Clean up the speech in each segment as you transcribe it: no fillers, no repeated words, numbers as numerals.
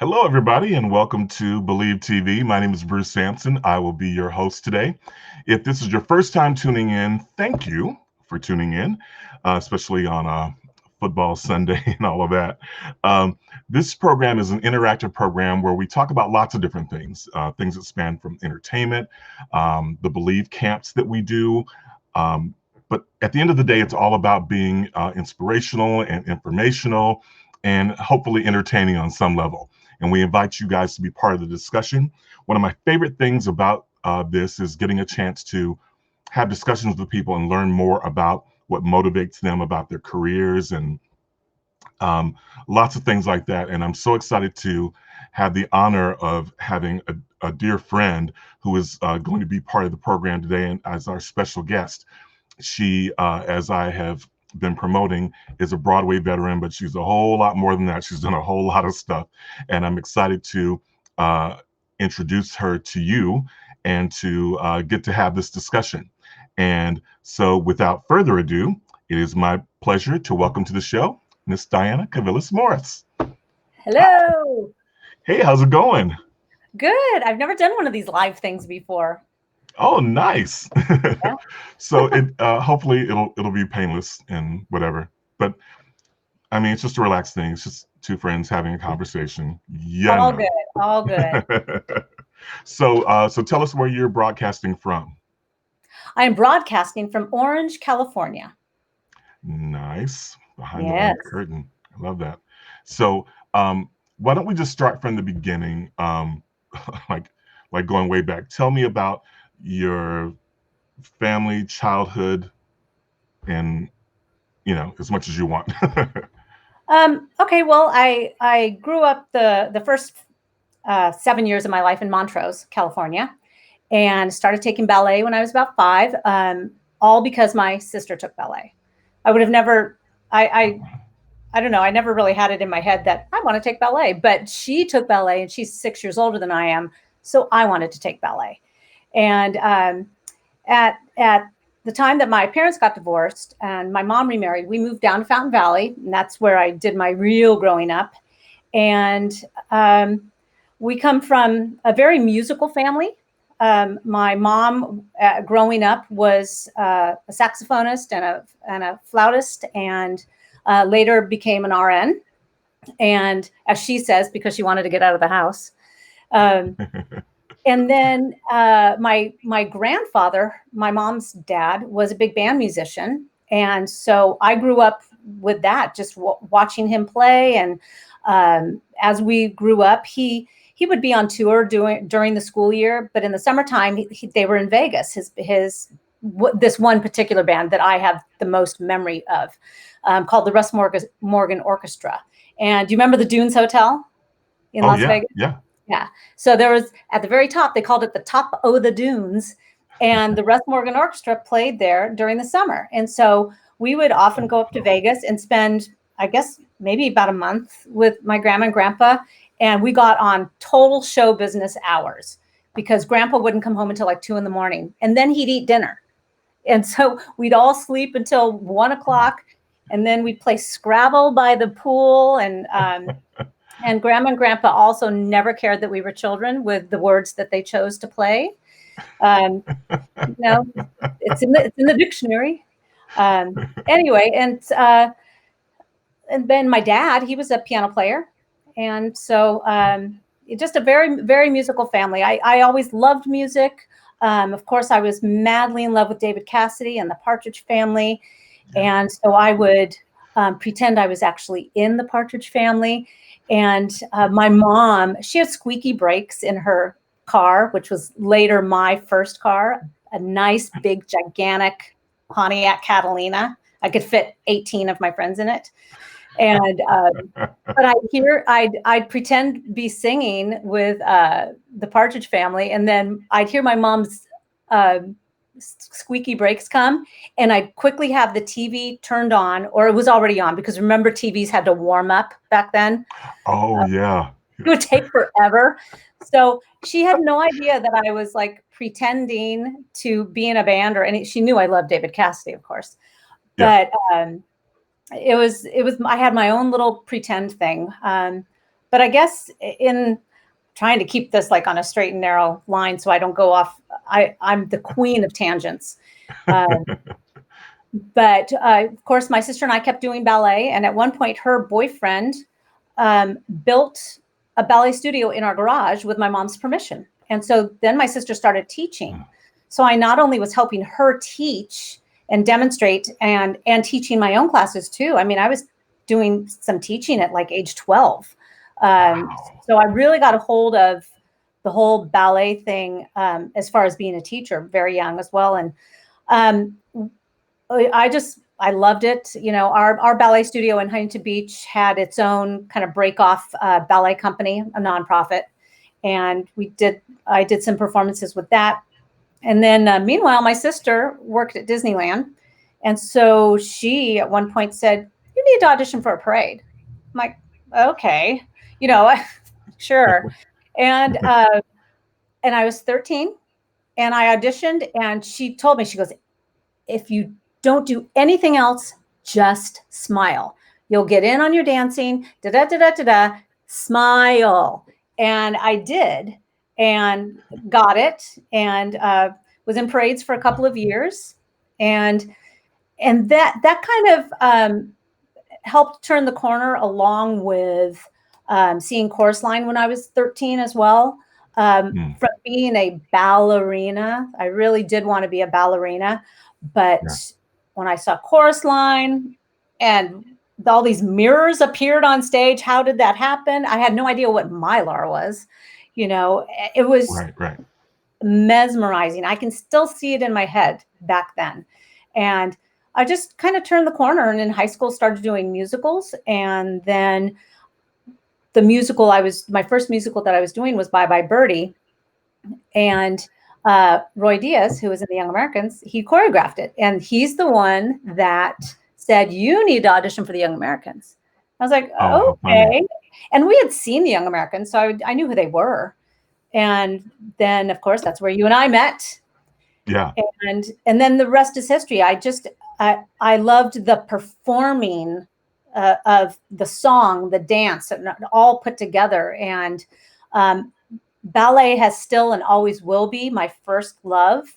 Hello, everybody, and welcome to Believe TV. My name is Bruce Sampson. I will be your host today. If this is your first time tuning in, thank you for tuning in, especially on a football Sunday and all of that. This program is an interactive program where we talk about lots of different things, things that span from entertainment, the Believe camps that we do. But at the end of the day, it's all about being inspirational and informational and hopefully entertaining on some level. And we invite you guys to be part of the discussion. One of my favorite things about this is getting a chance to have discussions with people and learn more about what motivates them, about their careers, and lots of things like that. And I'm so excited to have the honor of having a dear friend who is going to be part of the program today and as our special guest. She, as I have been promoting, is a Broadway veteran, but she's a whole lot more than that. She's done a whole lot of stuff, and I'm excited to introduce her to you and to get to have this discussion. And so, without further ado, it is my pleasure to welcome to the show Miss Diana Kavilis Morris. Hello. Hey, how's it going? Good. I've never done one of these live things before. Oh, nice. Yeah. So it hopefully it'll be painless and whatever. But I mean, it's just a relaxed thing. It's just two friends having a conversation. Yeah, All no. good. All good. So tell us where you're broadcasting from. I am broadcasting from Orange, California. Nice. Behind the Yes. white curtain. I love that. So why don't we just start from the beginning? Like like going way back. Tell me about your family, childhood, and as much as you want. Okay. Well, I grew up the first 7 years of my life in Montrose, California, and started taking ballet when I was about 5. All because my sister took ballet. I would have never. I don't know. I never really had it in my head that I want to take ballet, but she took ballet, and she's 6 years older than I am, so I wanted to take ballet. And at the time that my parents got divorced and my mom remarried, we moved down to Fountain Valley, and that's where I did my real growing up. And we come from a very musical family. My mom, growing up, was a saxophonist and a flautist, and later became an RN. And as she says, because she wanted to get out of the house. And then my grandfather, my mom's dad, was a big band musician. And so I grew up with that, just watching him play. And as we grew up, he would be on tour during the school year. But in the summertime, they were in Vegas, this one particular band that I have the most memory of, called the Russ Morgan Orchestra. And do you remember the Dunes Hotel in Las Vegas? Yeah. Yeah. So there was, at the very top, they called it the Top o' the Dunes. And the Russ Morgan Orchestra played there during the summer. And so we would often go up to Vegas and spend, I guess, maybe about a month with my grandma and grandpa. And we got on total show business hours because grandpa wouldn't come home until like 2 a.m. And then he'd eat dinner. And so we'd all sleep until 1 o'clock. And then we'd play Scrabble by the pool. And grandma and grandpa also never cared that we were children with the words that they chose to play. It's in the dictionary. Anyway, and then my dad, he was a piano player. And so just a very, very musical family. I always loved music. Of course, I was madly in love with David Cassidy and the Partridge Family. And so I would pretend I was actually in the Partridge Family. And my mom, she had squeaky brakes in her car, which was later my first car, a nice, big, gigantic Pontiac Catalina. I could fit 18 of my friends in it. And but I'd pretend be singing with the Partridge Family, and then I'd hear my mom's squeaky brakes come, and I'd quickly have the TV turned on, or it was already on, because remember, TVs had to warm up back then. Oh, yeah. It would take forever. So she had no idea that I was like pretending to be in a band or any. She knew I loved David Cassidy, of course, but it was I had my own little pretend thing. But I guess in trying to keep this like on a straight and narrow line so I don't go off, I'm the queen of tangents. But of course, my sister and I kept doing ballet. And at one point, her boyfriend built a ballet studio in our garage with my mom's permission. And so then my sister started teaching. So I not only was helping her teach and demonstrate and teaching my own classes too. I mean, I was doing some teaching at like age 12. So I really got a hold of the whole ballet thing as far as being a teacher very young as well. And I loved it. You know, our ballet studio in Huntington Beach had its own kind of break off ballet company, a nonprofit. And I did some performances with that. And then meanwhile, my sister worked at Disneyland. And so she at one point said, "You need to audition for a parade." I'm like, okay, you know, sure. And I was 13 and I auditioned, and she told me, she goes, "If you don't do anything else, just smile. You'll get in on your dancing, smile." And I did, and got it, and was in parades for a couple of years. And that kind of helped turn the corner, along with seeing chorus line when I was 13 as well. From being a ballerina, I really did want to be a ballerina, but when I saw chorus line and all these mirrors appeared on stage, how did that happen? I had no idea what Mylar was. You know, it was mesmerizing. I can still see it in my head back then. And I just kind of turned the corner, and in high school started doing musicals. And then my first musical that I was doing was Bye Bye Birdie. And Roy Diaz, who was in the Young Americans, he choreographed it. And he's the one that said, "You need to audition for the Young Americans." I was like, okay. And we had seen the Young Americans, so I knew who they were. And then, of course, that's where you and I met. Yeah. And then the rest is history. I loved the performing of the song, the dance, all put together. And ballet has still and always will be my first love.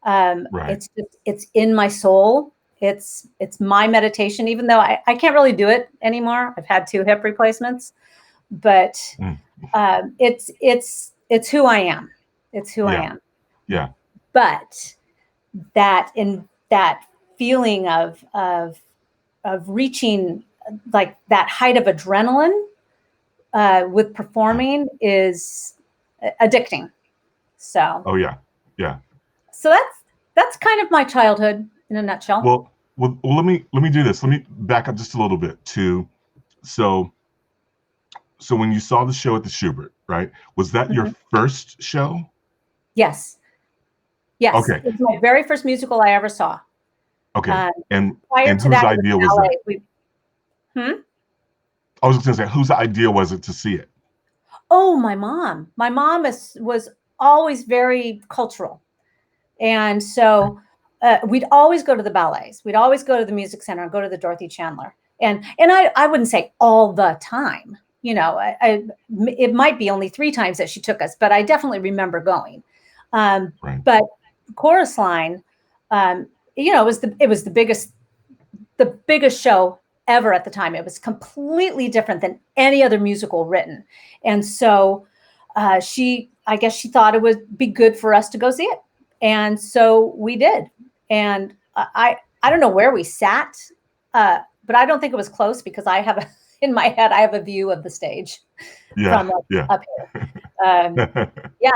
It's in my soul. It's my meditation, even though I can't really do it anymore. I've had 2 hip replacements, but it's who I am. It's who I am. Yeah. But that feeling of reaching like that height of adrenaline with performing is addicting. So. Oh yeah. Yeah. So that's kind of my childhood in a nutshell. Well, let me do this. Let me back up just a little bit to, so when you saw the show at the Schubert, right? Was that your first show? Yes. Yes. Okay. It was my very first musical I ever saw. Okay. And prior to whose that, idea was that? I was just gonna say, whose idea was it to see it? Oh, my mom. My mom was always very cultural. And so we'd always go to the ballets. We'd always go to the music center and go to the Dorothy Chandler. And I wouldn't say all the time, you know, it might be only 3 times that she took us, but I definitely remember going. But chorus line, you know, it was the biggest show ever at the time. It was completely different than any other musical written. And so I guess she thought it would be good for us to go see it. And so we did. And I don't know where we sat, but I don't think it was close, because in my head, I have a view of the stage from up here.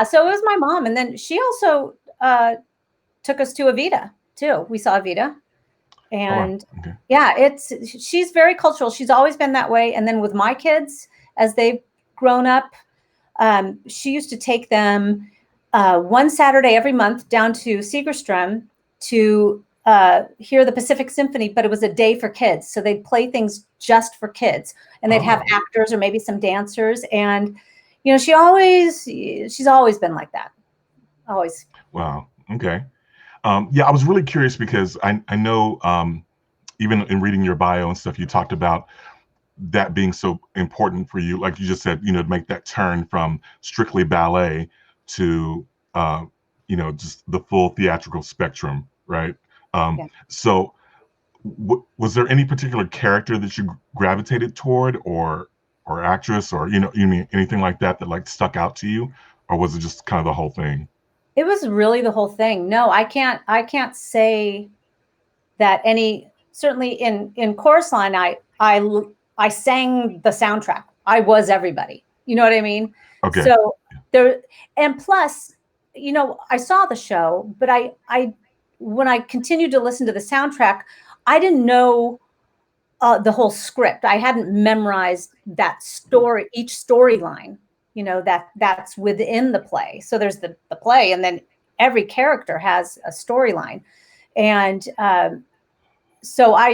So it was my mom. And then she also took us to Evita too. We saw Evita. And she's very cultural. She's always been that way. And then with my kids, as they've grown up, she used to take them one Saturday every month down to Segerstrom to hear the Pacific Symphony, but it was a day for kids. So they'd play things just for kids, and they'd have actors or maybe some dancers. And, you know, she's always been like that. Always. Wow. Okay. I was really curious because I know even in reading your bio and stuff, you talked about that being so important for you, like you just said, to make that turn from strictly ballet to, just the full theatrical spectrum, right? Yeah. So was there any particular character that you gravitated toward, or actress, or you mean anything like that like stuck out to you, or was it just kind of the whole thing? It was really the whole thing. No, I can't say that certainly in chorus line, I sang the soundtrack. I was everybody. You know what I mean? Okay. So there, and plus, I saw the show, but I when I continued to listen to the soundtrack, I didn't know the whole script. I hadn't memorized that story, each storyline, that's within the play. So there's the play, and then every character has a storyline. And so I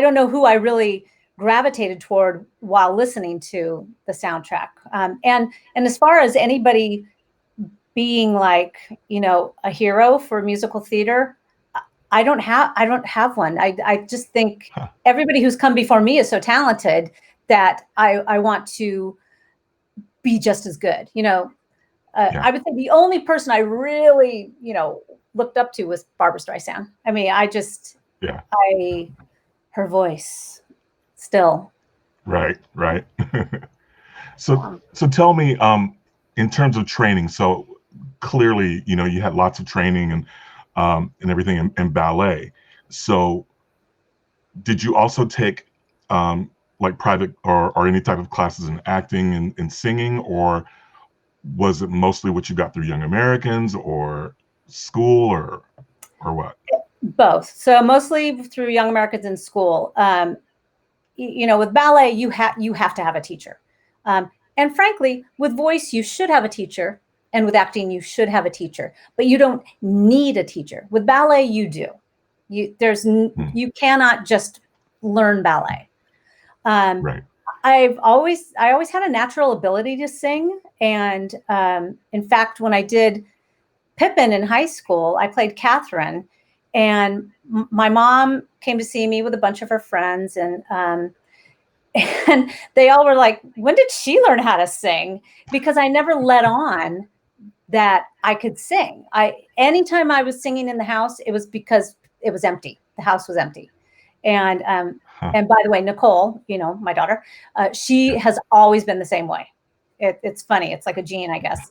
don't know who I really gravitated toward while listening to the soundtrack. And as far as anybody being like, a hero for musical theater, I don't have one. I just think everybody who's come before me is so talented that I want to be just as good. Yeah. I would say the only person I really, looked up to was Barbara Streisand. I mean, Yeah. her voice still. Right. So tell me, in terms of training, so clearly, you had lots of training and everything in ballet. So did you also take like private or any type of classes in acting and singing, or was it mostly what you got through Young Americans or school, or what? Both. So mostly through Young Americans in school. With ballet, you have to have a teacher. And frankly, with voice, you should have a teacher. And with acting, you should have a teacher. But you don't need a teacher. With ballet, you do. You cannot just learn ballet. Right. I always had a natural ability to sing. And in fact, when I did Pippin in high school, I played Catherine. And my mom came to see me with a bunch of her friends, and they all were like, "When did she learn how to sing?" Because I never let on that I could sing. Anytime I was singing in the house, it was because it was empty. The house was empty. And by the way, Nicole, my daughter, she has always been the same way. It's funny. It's like a gene, I guess.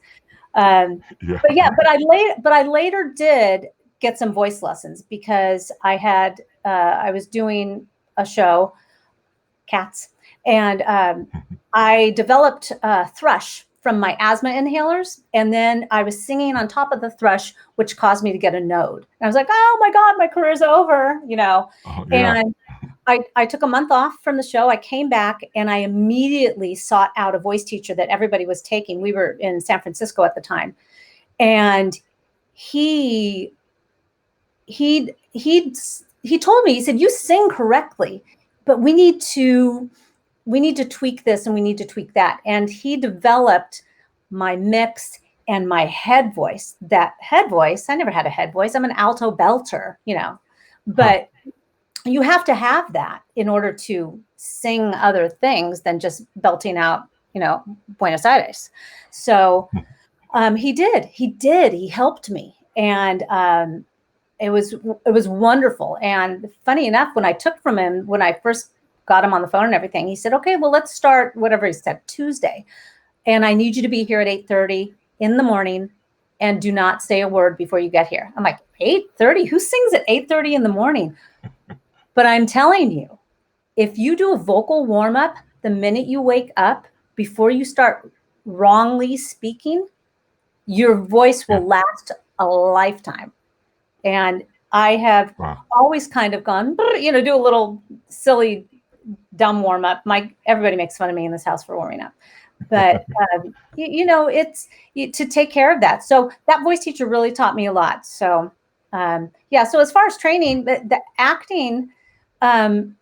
Yeah. But I later did get some voice lessons because I was doing a show, Cats, and I developed thrush from my asthma inhalers, and then I was singing on top of the thrush, which caused me to get a node. And I was like, "Oh my God, my career's over," Oh, yeah. And I took a month off from the show. I came back and I immediately sought out a voice teacher that everybody was taking. We were in San Francisco at the time, and he told me, he said, "You sing correctly, but we need to tweak this and we need to tweak that." And he developed my mix and my head voice. That head voice, I never had a head voice. I'm an alto belter, but you have to have that in order to sing other things than just belting out, Buenos Aires. So he helped me. And it was wonderful. And funny enough, when I took from him, when I first got him on the phone and everything, he said, "Okay, well, let's start whatever he said, Tuesday. And I need you to be here at 8:30 in the morning and do not say a word before you get here." I'm like, 8:30? Who sings at 8:30 in the morning? But I'm telling you, if you do a vocal warm up the minute you wake up, before you start wrongly speaking, your voice will last a lifetime. And I have always kind of gone, do a little silly, dumb warm up. Everybody makes fun of me in this house for warming up, but it's to take care of that. So that voice teacher really taught me a lot. So So as far as training, the acting, I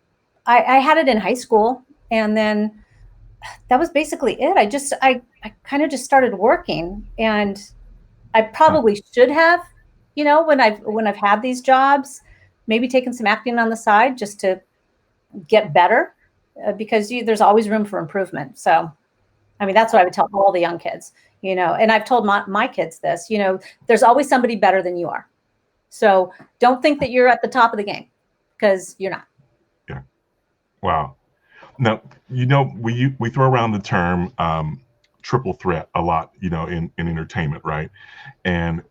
had it in high school, and then that was basically it. I kind of just started working, and I probably should have, when I've had these jobs, maybe taken some acting on the side just to get better. because there's always room for improvement. So, I mean, that's what I would tell all the young kids, and I've told my kids this, there's always somebody better than you are. So don't think that you're at the top of the game, because you're not. Yeah. Wow. Now, we throw around the term triple threat a lot, in entertainment, right? And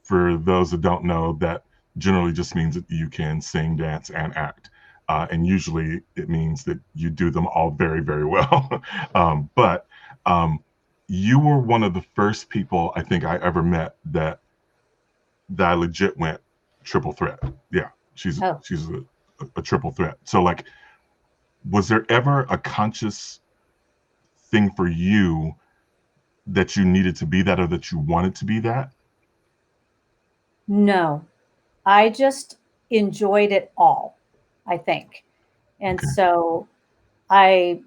for those that don't know, that generally just means that you can sing, dance, and act. And usually it means that you do them all very, very well. But you were one of the first people I think I ever met that I legit went triple threat. Yeah, she's a triple threat. So, like, was there ever a conscious thing for you that you needed to be that, or that you wanted to be that? No, I just enjoyed it all, I think. And Okay. so I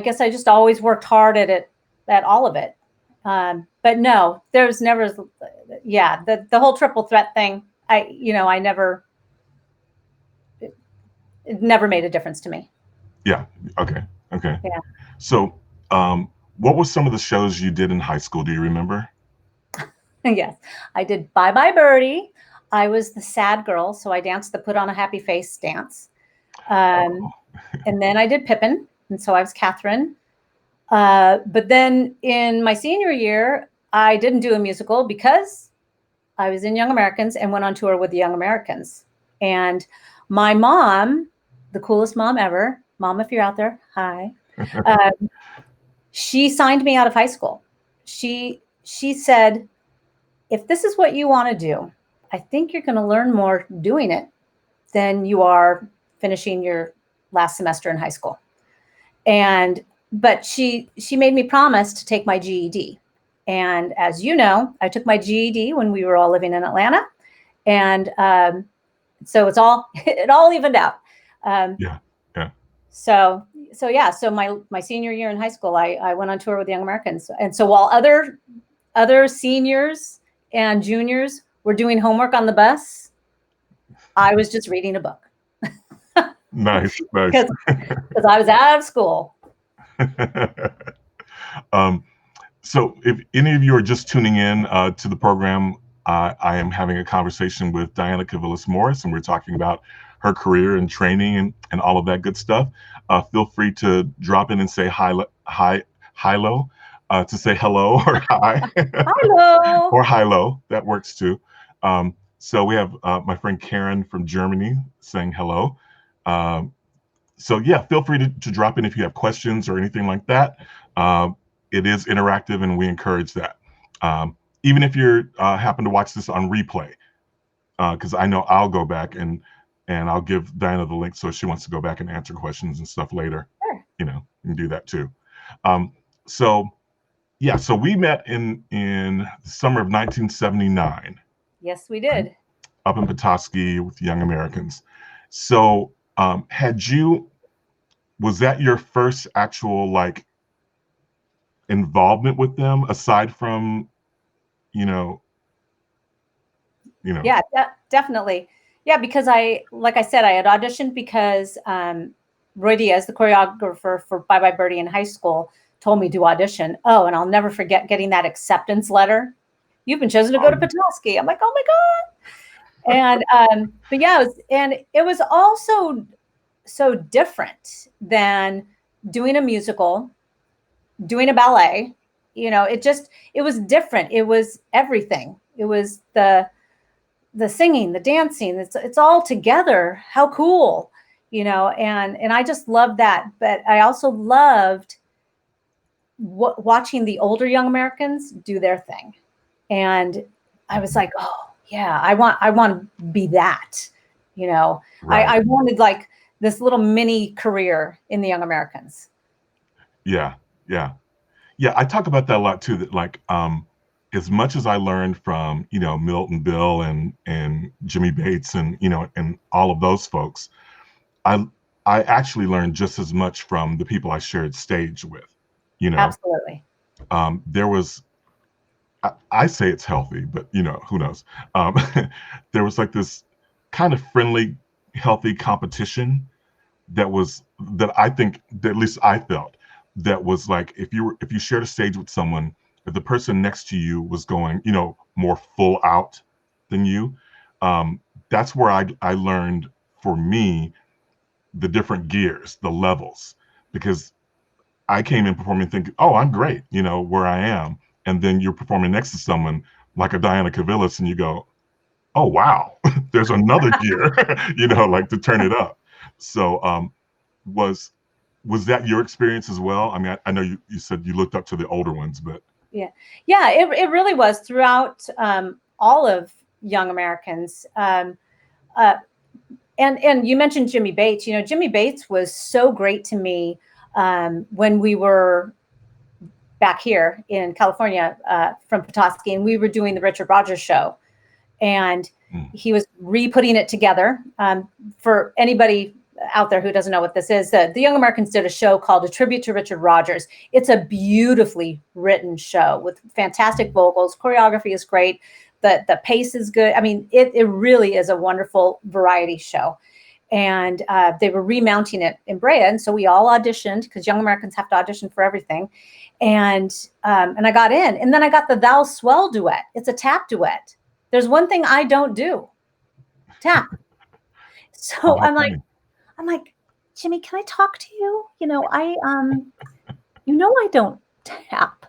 guess I just always worked hard at it, at all of it. But no, there's never, the whole triple threat thing. I never, it never made a difference to me. Yeah. Okay. Okay. Yeah. So, what were some of the shows you did in high school? Do you remember? Yes, I did Bye Bye Birdie. I was the sad girl, so I danced the Put on a Happy Face dance. And then I did Pippin, and so I was Catherine. But then in my senior year, I didn't do a musical because I was in Young Americans and went on tour with the Young Americans. And my mom, the coolest mom ever, Mom, if you're out there, hi. She signed me out of high school. She said, if this is what you want to do, I think you're going to learn more doing it than you are finishing your last semester in high school. But she made me promise to take my GED. And as you know, I took my GED when we were all living in Atlanta. And so it all evened out. Yeah. So my senior year in high school, I went on tour with the Young Americans. And so while other seniors and juniors were doing homework on the bus, I was just reading a book. Nice. Because I was out of school. So if any of you are just tuning in to the program, I am having a conversation with Diana Kavilis Morris, and we're talking about her career and training and all of that good stuff. Feel free to drop in and say hi-lo, to say hello or hi. Hello. Or hi-lo, that works too. So we have my friend Karen from Germany saying hello. So yeah, feel free to drop in if you have questions or anything like that. It is interactive, and we encourage that. Even if you happen to watch this on replay, because I know I'll go back and I'll give Diana the link, so if she wants to go back and answer questions and stuff later, sure. You can do that too. So we met in the summer of 1979. Yes, we did. Up in Petoskey with Young Americans. So was that your first actual involvement with them, aside from Yeah, definitely. Yeah, because like I said, I had auditioned because Roy Diaz, the choreographer for Bye Bye Birdie in high school, told me to audition. Oh, and I'll never forget getting that acceptance letter. You've been chosen to go to Petoskey. I'm like, oh my God. And but yeah, it was also so different than doing a musical, doing a ballet. It was different. It was everything. It was the singing, the dancing. It's all together. How cool, and I just loved that. But I also loved watching the older Young Americans do their thing. And I was like, oh yeah, I want to be that, Right. I wanted this little mini career in the Young Americans. Yeah. I talk about that a lot too, that as much as I learned from, Milton Bill and Jimmy Bates and, and all of those folks, I actually learned just as much from the people I shared stage with, Absolutely. There was, I say it's healthy, but who knows? There was this kind of friendly, healthy competition that I think that at least I felt that was like if you shared a stage with someone, if the person next to you was going, more full out than you, that's where I learned for me the different gears, the levels, because I came in performing thinking, oh, I'm great, where I am. And then you're performing next to someone like a Diana Kavilis and you go, oh, wow, there's another gear, like to turn it up. So was that your experience as well? I mean, I know you said you looked up to the older ones, but. Yeah, it really was throughout all of Young Americans. And you mentioned Jimmy Bates. Jimmy Bates was so great to me when we were back here in California from Petoskey, and we were doing the Richard Rogers show, and he was re-putting it together. For anybody out there who doesn't know what this is, the Young Americans did a show called A Tribute to Richard Rogers. It's a beautifully written show with fantastic vocals. Choreography is great. The pace is good. I mean, it really is a wonderful variety show. And they were remounting it in Brea. And so we all auditioned, because Young Americans have to audition for everything. And I got in. And then I got the Thou Swell duet. It's a tap duet. There's one thing I don't do. Tap. So I'm like, Jimmy, can I talk to you? I don't tap.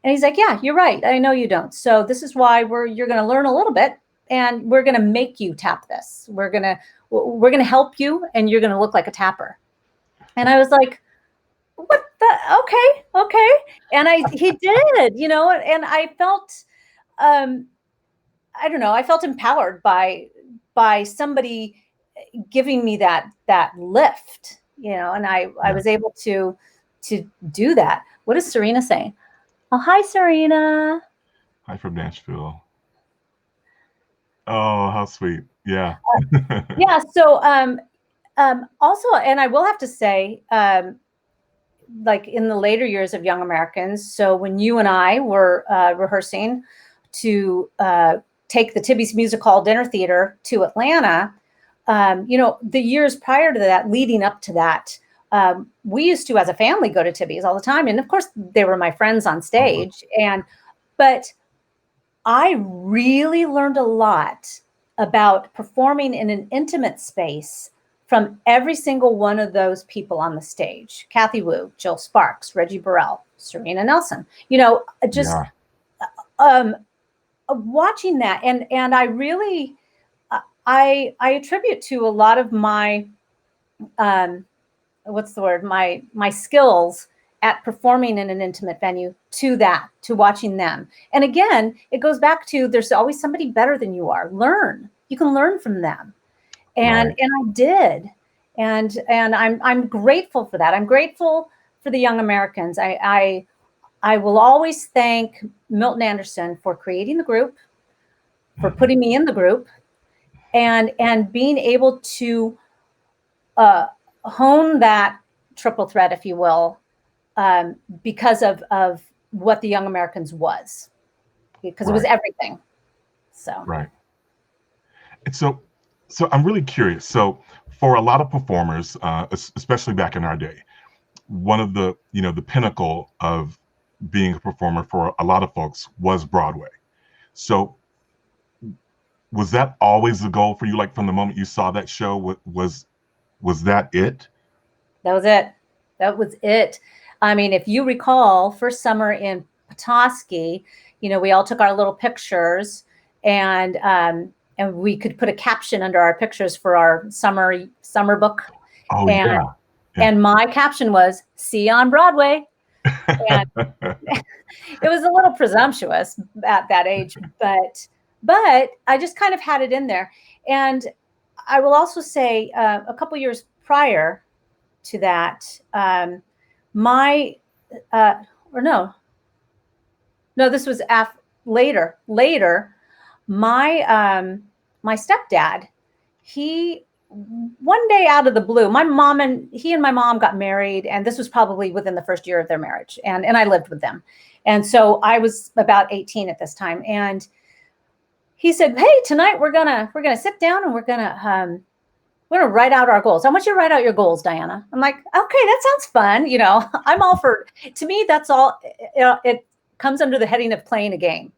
And he's like, yeah, you're right. I know you don't. So this is why you're going to learn a little bit, and we're going to make you tap this. We're going to help you, and you're going to look like a tapper. And I was like, what the, okay. And he did, and I felt, I don't know, I felt empowered by somebody giving me that lift, and I was able to do that. What is Serena saying? Oh, hi, Serena. Hi from Nashville. Oh, how sweet. Yeah. Yeah. So, also, and I will have to say, like in the later years of Young Americans, so when you and I were rehearsing to take the Tibby's Music Hall Dinner Theater to Atlanta, the years prior to that, leading up to that, we used to, as a family, go to Tibby's all the time. And of course, they were my friends on stage. But I really learned a lot about performing in an intimate space from every single one of those people on the stage. Kathy Wu, Jill Sparks, Reggie Burrell, Serena Nelson, watching that. And I really, I attribute to a lot of my, my skills at performing in an intimate venue to watching them. And again, it goes back to, there's always somebody better than you are. You can learn from them. And I did. And I'm grateful for that. I'm grateful for the Young Americans. I will always thank Milton Anderson for creating the group, for putting me in the group, and being able to hone that triple threat, if you will, because of what the Young Americans was, because it was everything. So and so I'm really curious. So for a lot of performers, especially back in our day, one of the the pinnacle of being a performer for a lot of folks was Broadway. So was that always the goal for you? Like from the moment you saw that show, was that it? That was it. That was it. I mean, if you recall, first summer in Petoskey, we all took our little pictures, and we could put a caption under our pictures for our summer book. Oh, and my caption was "See you on Broadway." And it was a little presumptuous at that age, but I just kind of had it in there. And I will also say, a couple years prior to that, this was later. My stepdad, he, one day out of the blue, he and my mom got married, and this was probably within the first year of their marriage, and I lived with them. And so I was about 18 at this time, and he said, "Hey, tonight we're gonna sit down and we're gonna we're going to write out our goals. I want you to write out your goals, Diana. I'm like, okay, that sounds fun. You know, I'm all for, to me, that's all, it comes under the heading of playing a game.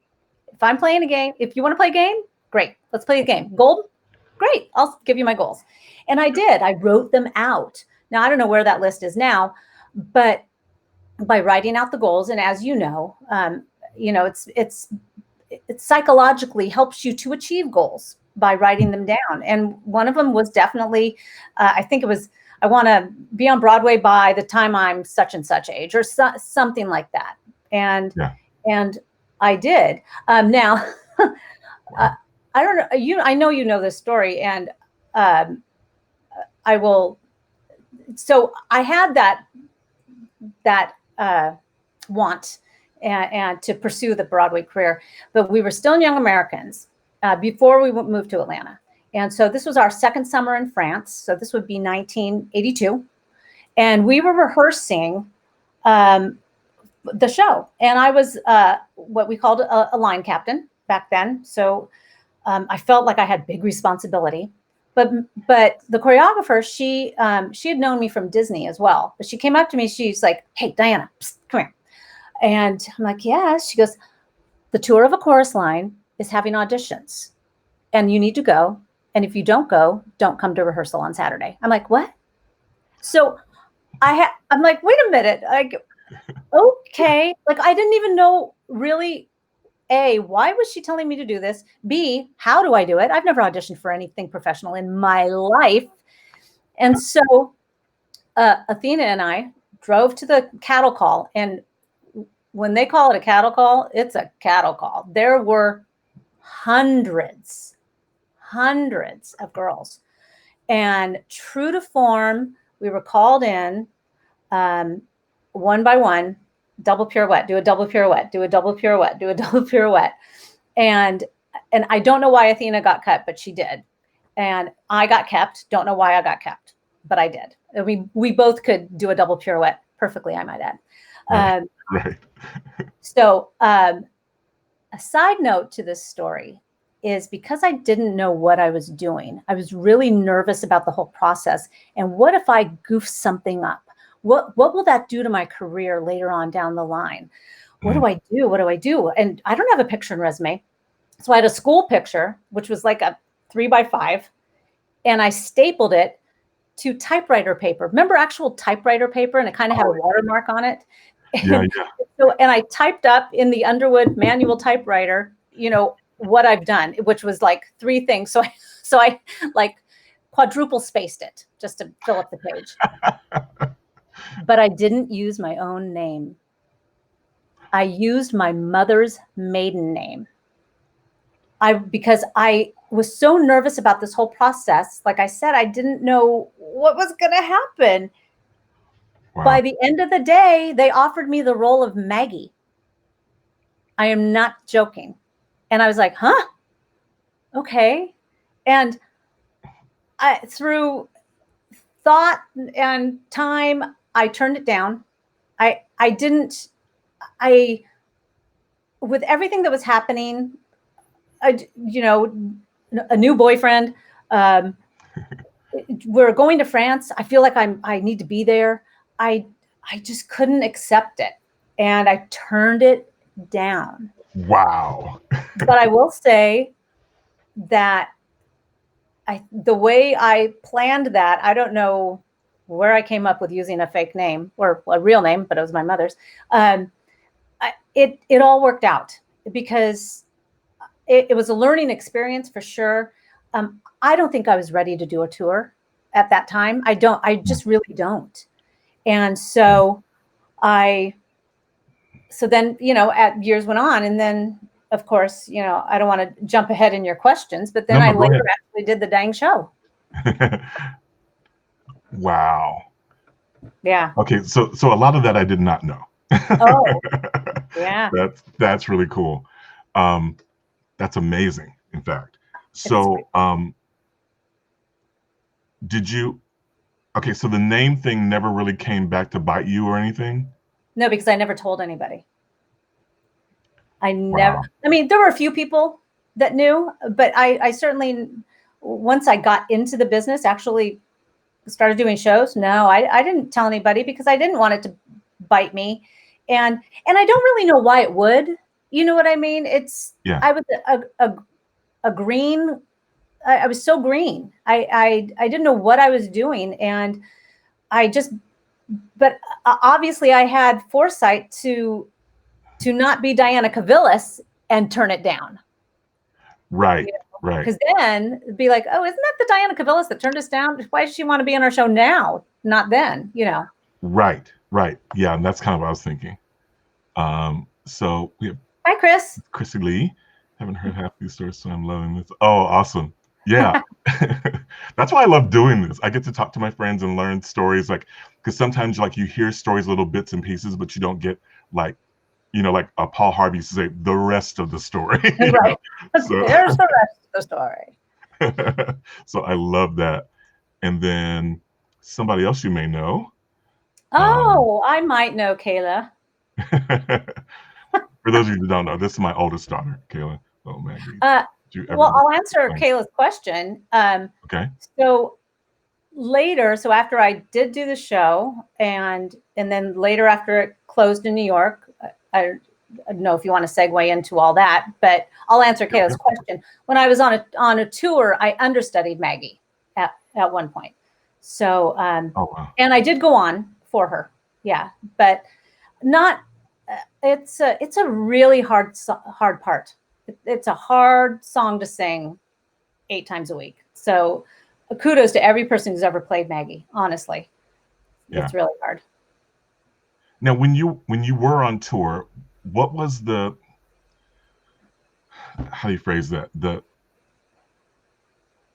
If I'm playing a game, if you want to play a game, great. Let's play a game. Goal, great. I'll give you my goals. And I did. I wrote them out. Now, I don't know where that list is now, but by writing out the goals, and as you know, it psychologically helps you to achieve goals by writing them down. And one of them was definitely, I think it was, I want to be on Broadway by the time I'm such and such age, or something like that. And I did. Now, I don't know. I know you know this story, and I will. So I had that want and to pursue the Broadway career, but we were still young Americans before we moved to Atlanta. And so this was our second summer in France. So this would be 1982. And we were rehearsing the show. And I was what we called a line captain back then. So I felt like I had big responsibility. But the choreographer, she had known me from Disney as well. But she came up to me. She's like, "Hey, Diana, psst, come here." And I'm like, "Yes." She goes, "The tour of a chorus line is having auditions, and you need to go. And if you don't go, don't come to rehearsal on Saturday." I'm like, "What?" So I'm like, "Wait a minute." Okay. Like, I didn't even know really, A, why was she telling me to do this? B, how do I do it? I've never auditioned for anything professional in my life. And so Athena and I drove to the cattle call. And when they call it a cattle call, it's a cattle call. There were hundreds of girls. And true to form, we were called in one by one, double pirouette, do a double pirouette, do a double pirouette, do a double pirouette. And I don't know why Athena got cut, but she did. And I got kept. Don't know why I got kept, but I did. We both could do a double pirouette perfectly, I might add. Right. So a side note to this story is because I didn't know what I was doing, I was really nervous about the whole process. And what if I goof something up? What will that do to my career later on down the line? What do I do? What do I do? And I don't have a picture and resume. So I had a school picture, which was like a 3x5, and I stapled it to typewriter paper. Remember actual typewriter paper? And it kind of had a watermark on it. Yeah. And I typed up in the Underwood manual typewriter, what I've done, which was like 3 things. So I like quadruple spaced it just to fill up the page. But I didn't use my own name. I used my mother's maiden name. Because I was so nervous about this whole process. Like I said, I didn't know what was going to happen. Wow. By the end of the day, they offered me the role of Maggie. I am not joking. And I was like, huh? Okay. And through thought and time, I turned it down. With everything that was happening, a new boyfriend, we're going to France. I feel like I need to be there. I just couldn't accept it. And I turned it down. Wow. But I will say that the way I planned that, I don't know where I came up with using a fake name or a real name, but it was my mother's. It all worked out because it was a learning experience for sure. I don't think I was ready to do a tour at that time. I just really don't. And so then, as years went on, and then of course, I don't want to jump ahead in your questions, but then I later actually did the dang show. Wow. Yeah. Okay. So a lot of that I did not know. Oh, yeah. That's really cool. That's amazing, in fact. So, so the name thing never really came back to bite you or anything? No, because I never told anybody. Wow. I mean, there were a few people that knew, but I certainly once I got into the business, actually started doing shows, no, I didn't tell anybody because I didn't want it to bite me. And I don't really know why it would. You know what I mean? I was a green. I was so green. I didn't know what I was doing, and but obviously I had foresight to not be Diana Kavilis and turn it down. Right. Right. Because then it'd be like, oh, isn't that the Diana Kavilis that turned us down? Why does she want to be on our show now, not then? Right. Right. Yeah, and that's kind of what I was thinking. So we have Hi, Chris. Chrissy Lee. Haven't heard half these stories, so I'm loving this. Oh, awesome. Yeah. That's why I love doing this. I get to talk to my friends and learn stories, like, because sometimes like you hear stories, little bits and pieces, but you don't get like, like Paul Harvey used to say, the rest of the story. Right. So, there's the rest of the story. So I love that. And then somebody else you may know. Oh, I might know Kayla. For those of you who don't know, this is my oldest daughter, Kayla. Oh, Maggie. Well, I'll answer Kayla's question. Okay. So after I did do the show, and then later after it closed in New York, I don't know if you want to segue into all that, but I'll answer Kayla's question. When I was on a tour, I understudied Maggie at one point. So, oh, wow. And I did go on for her. Yeah, but not. It's a really hard part. It's a hard song to sing 8 times a week. So kudos to every person who's ever played Maggie. Honestly, It's really hard. Now, when you were on tour, what was how do you phrase that?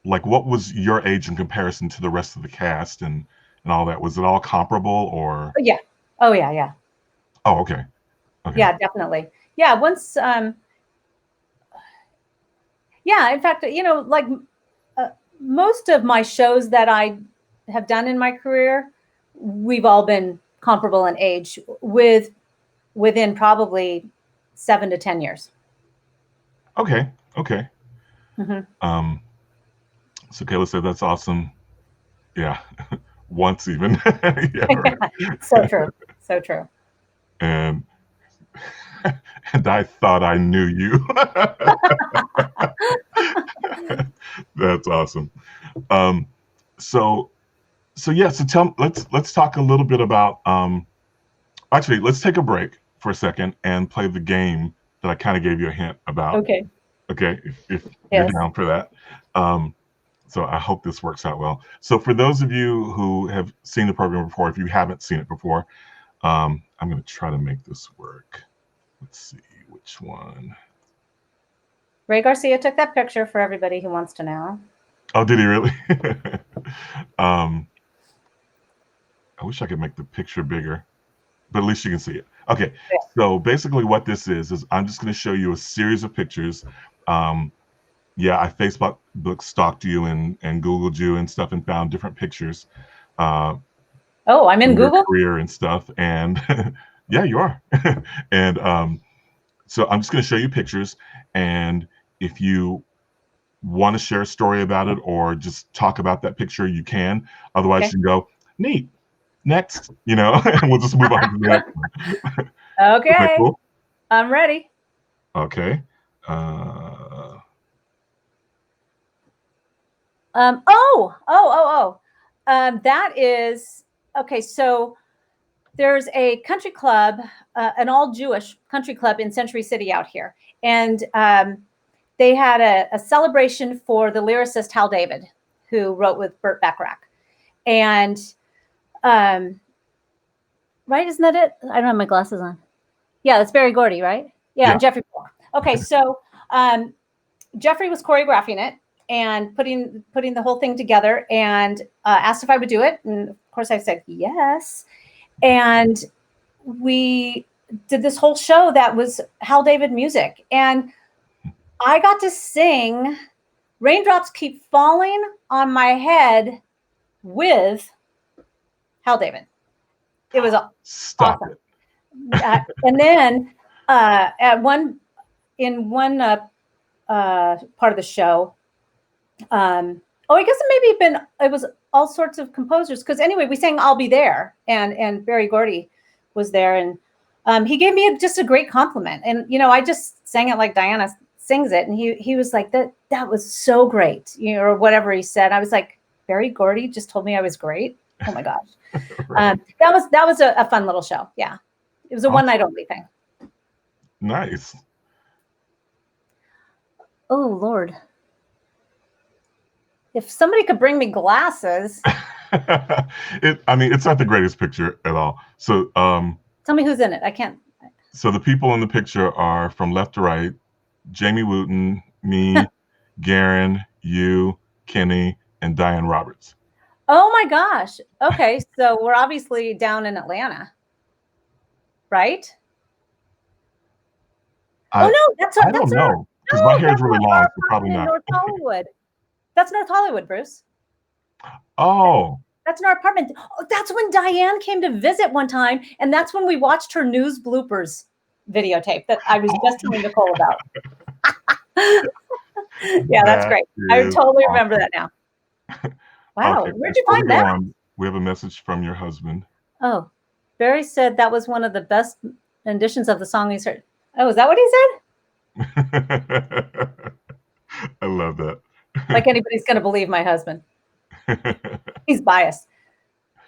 What was your age in comparison to the rest of the cast and all that? Was it all comparable or? Yeah. Oh yeah. Yeah. Oh, okay. Okay. Yeah, definitely. Yeah. Once, yeah, in fact, most of my shows that I have done in my career, we've all been comparable in age within probably 7 to 10 years. Okay. Okay. Mm-hmm. So Kayla said, that's awesome. Yeah. Once even. Yeah, right. So true. So true. And I thought I knew you. That's awesome. So let's talk a little bit about, actually, let's take a break for a second and play the game that I kind of gave you a hint about. Okay. Okay, if you're down for that. So I hope this works out well. So for those of you who have seen the program before, if you haven't seen it before, I'm going to try to make this work. Let's see which one. Ray Garcia took that picture for everybody who wants to know. Oh, did he really? I wish I could make the picture bigger, but at least you can see it. Okay, yeah. So basically what this is I'm just going to show you a series of pictures. Yeah, I Facebook stalked you and Googled you and stuff and found different pictures. Oh, I'm in Google? Career and stuff. And yeah, you are. And so I'm just going to show you pictures. And if you want to share a story about it or just talk about that picture, you can. Otherwise, you can go, neat, next, and we'll just move on to the next one. Okay. Cool? I'm ready. Okay. That is, okay, so there's a country club, an all-Jewish country club in Century City out here. And they had a celebration for the lyricist Hal David, who wrote with Burt Bacharach. And, right, isn't that it? I don't have my glasses on. Yeah, that's Barry Gordy, right? Yeah. And Jeffrey Moore. Okay, so Jeffrey was choreographing it and putting the whole thing together, and asked if I would do it. And of course I said yes. And we did this whole show that was Hal David music. And I got to sing Raindrops Keep Falling on My Head with Hal David. It was awesome. And then in one part of the show, Oh, I guess it was all sorts of composers. Because anyway, we sang "I'll Be There," and Berry Gordy was there, and he gave me just a great compliment. And I just sang it like Diana sings it, and he was like, that was so great, or whatever he said. I was like, Berry Gordy just told me I was great. Oh my gosh. Right. That was a fun little show. Yeah, it was a one night only thing. Nice. Oh Lord. If somebody could bring me glasses. It's not the greatest picture at all. So, tell me who's in it. I can't. So the people in the picture are from left to right: Jamie Wooten, me, Garen, you, Kenny, and Diane Roberts. Oh my gosh. Okay, so we're obviously down in Atlanta, right? Oh no, I don't know, because my hair is really long, so probably not. North Hollywood. That's North Hollywood, Bruce. Oh. That's in our apartment. Oh, that's when Diane came to visit one time, and that's when we watched her news bloopers videotape that I was just telling Nicole about. Yeah, that's great. I totally remember that now. Wow, okay, where'd you find that? We have a message from your husband. Oh, Barry said that was one of the best renditions of the song he's heard. Oh, is that what he said? I love that. Like anybody's going to believe my husband. He's biased.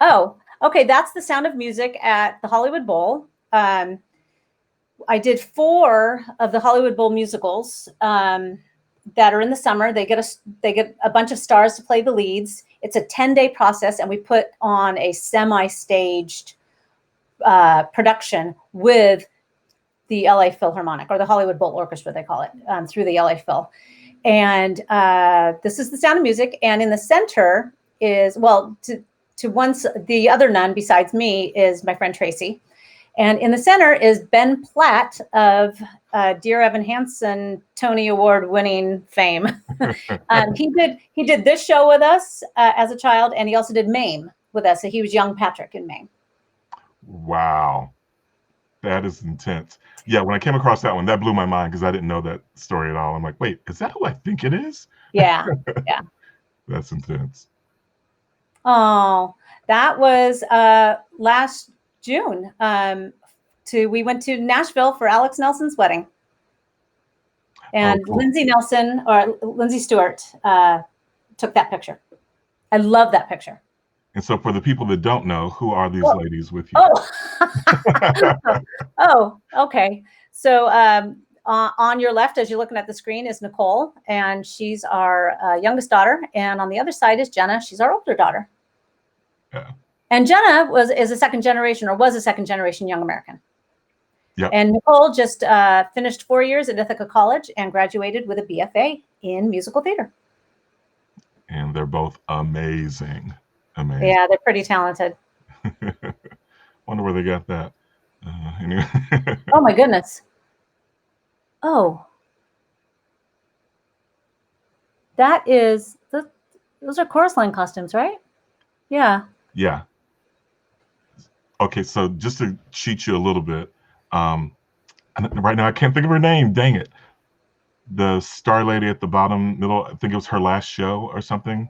Oh, okay. That's The Sound of Music at the Hollywood Bowl. I did 4 of the Hollywood Bowl musicals that are in the summer. They get a bunch of stars to play the leads. It's a 10-day process, and we put on a semi-staged production with the LA Philharmonic, or the Hollywood Bowl Orchestra, they call it, through the LA Phil. And this is The Sound of Music. And in the center is, well, the other nun besides me is my friend Tracy. And in the center is Ben Platt of Dear Evan Hansen Tony Award winning fame. He did this show with us as a child, and he also did Mame with us. So he was young Patrick in Mame. Wow. That is intense. Yeah, when I came across that one, that blew my mind because I didn't know that story at all. I'm like, wait, is that who I think it is? Yeah, yeah. That's intense. Oh, that was last June. We went to Nashville for Alex Nelson's wedding. And cool. Lindsay Stewart took that picture. I love that picture. And so for the people that don't know, who are these ladies with you? Oh, okay. So on your left, as you're looking at the screen, is Nicole, and she's our youngest daughter. And on the other side is Jenna. She's our older daughter. Yeah. And Jenna was a second generation young American. Yep. And Nicole just finished 4 years at Ithaca College and graduated with a BFA in musical theater. And they're both amazing. Amazing. Yeah, they're pretty talented. Wonder where they got that. Anyway. Oh my goodness. Oh. Those are chorus line costumes, right? Yeah. Yeah. Okay, so just to cheat you a little bit, right now I can't think of her name. Dang it. The star lady at the bottom middle, I think it was her last show or something.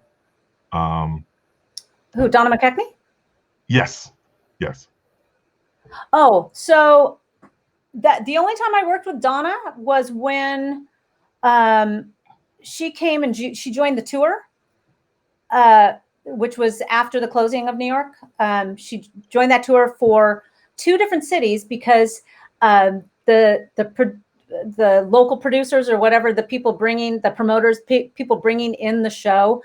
Who, Donna McKechnie? Yes. Yes. Oh, so the only time I worked with Donna was when she came and she joined the tour, which was after the closing of New York. She joined that tour for 2 different cities because the local producers or whatever, the people bringing the promoters, people bringing in the show,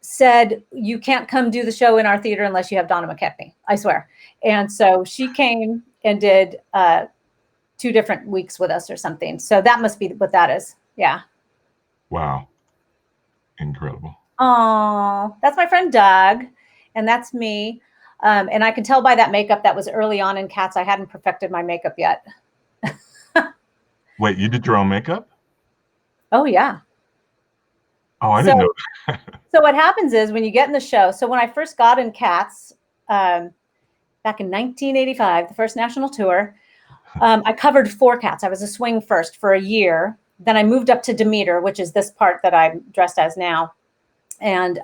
said, you can't come do the show in our theater unless you have Donna McKechnie, I swear. And so she came and did 2 different weeks with us or something. So that must be what that is. Yeah. Wow. Incredible. Oh, that's my friend Doug. And that's me. And I can tell by that makeup that was early on in Cats. I hadn't perfected my makeup yet. Wait, you did your own makeup? Oh, yeah. Oh, I didn't know that. So what happens is when you get in the show, so when I first got in Cats back in 1985, the first national tour, I covered 4 Cats. I was a swing first for a year. then I moved up to Demeter, which is this part that I'm dressed as now, and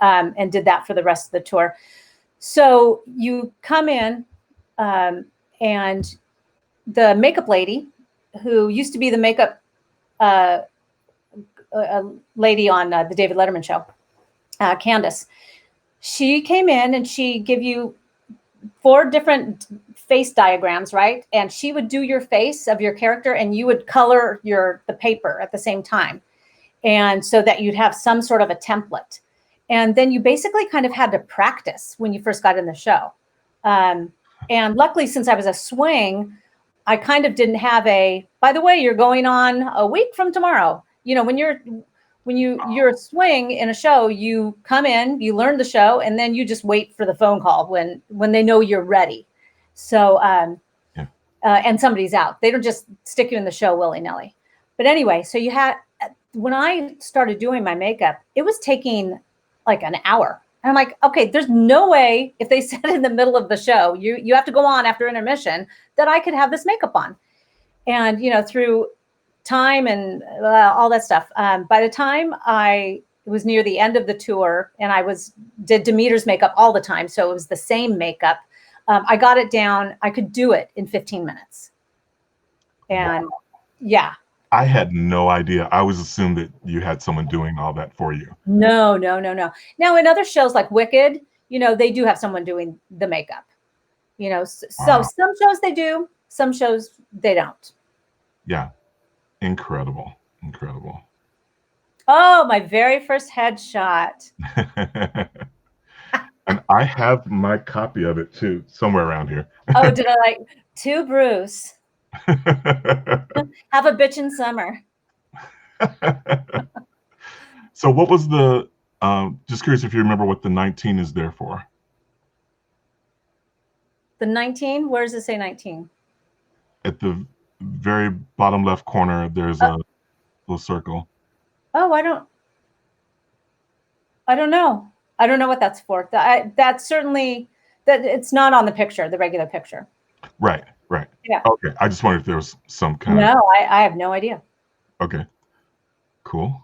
did that for the rest of the tour. So you come in, and the makeup lady, who used to be the makeup lady on the David Letterman show, Candace, she came in and she gave you 4 different face diagrams, right? And she would do your face of your character, and you would color the paper at the same time, and so that you'd have some sort of a template. And then you basically kind of had to practice when you first got in the show. And luckily, since I was a swing, I kind of didn't have by the way, you're going on a week from tomorrow. You know, when you're a swing in a show, you come in, you learn the show, and then you just wait for the phone call when they know you're ready. So, and somebody's out. They don't just stick you in the show willy-nilly. But anyway, so when I started doing my makeup, it was taking like an hour. And I'm like, okay, there's no way if they said in the middle of the show, you have to go on after intermission, that I could have this makeup on. And, you know, through time and all that stuff. By the time it was near the end of the tour, and I did Demeter's makeup all the time, so it was the same makeup. I got it down. I could do it in 15 minutes. And wow. Yeah. I had no idea. I always assumed that you had someone doing all that for you. No. Now in other shows like Wicked, you know, they do have someone doing the makeup. You know, so wow. Some shows they do, some shows they don't. Yeah. Incredible. Oh, my very first headshot. And I have my copy of it too, somewhere around here. Oh, did I to Bruce? Have a bitchin' summer. So what was just curious if you remember what the 19 is there for? The 19? Where does it say 19? At the very bottom left corner, there's a little circle. Oh, I don't know. I don't know what that's for. That's certainly that it's not on the picture, the regular picture. Right. Yeah. Okay. I just wondered if there was some kind of. No, I have no idea. Okay. Cool.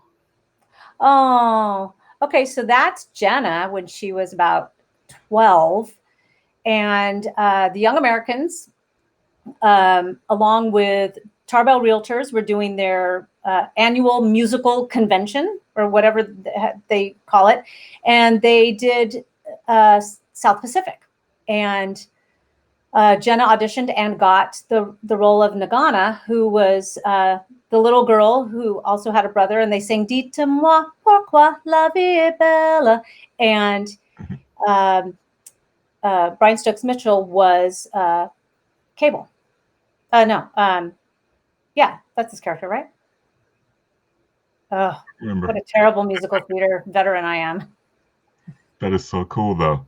Oh, okay. So that's Jenna when she was about 12. And the Young Americans, along with Tarbell Realtors, were doing their annual musical convention, or whatever they call it. And they did South Pacific. And Jenna auditioned and got the role of Nagana, who was the little girl who also had a brother, and they sang Dites-moi pourquoi la vie est belle. And Brian Stokes Mitchell was Cable. Yeah, that's his character, right? Oh, what a terrible musical theater veteran I am. That is so cool, though.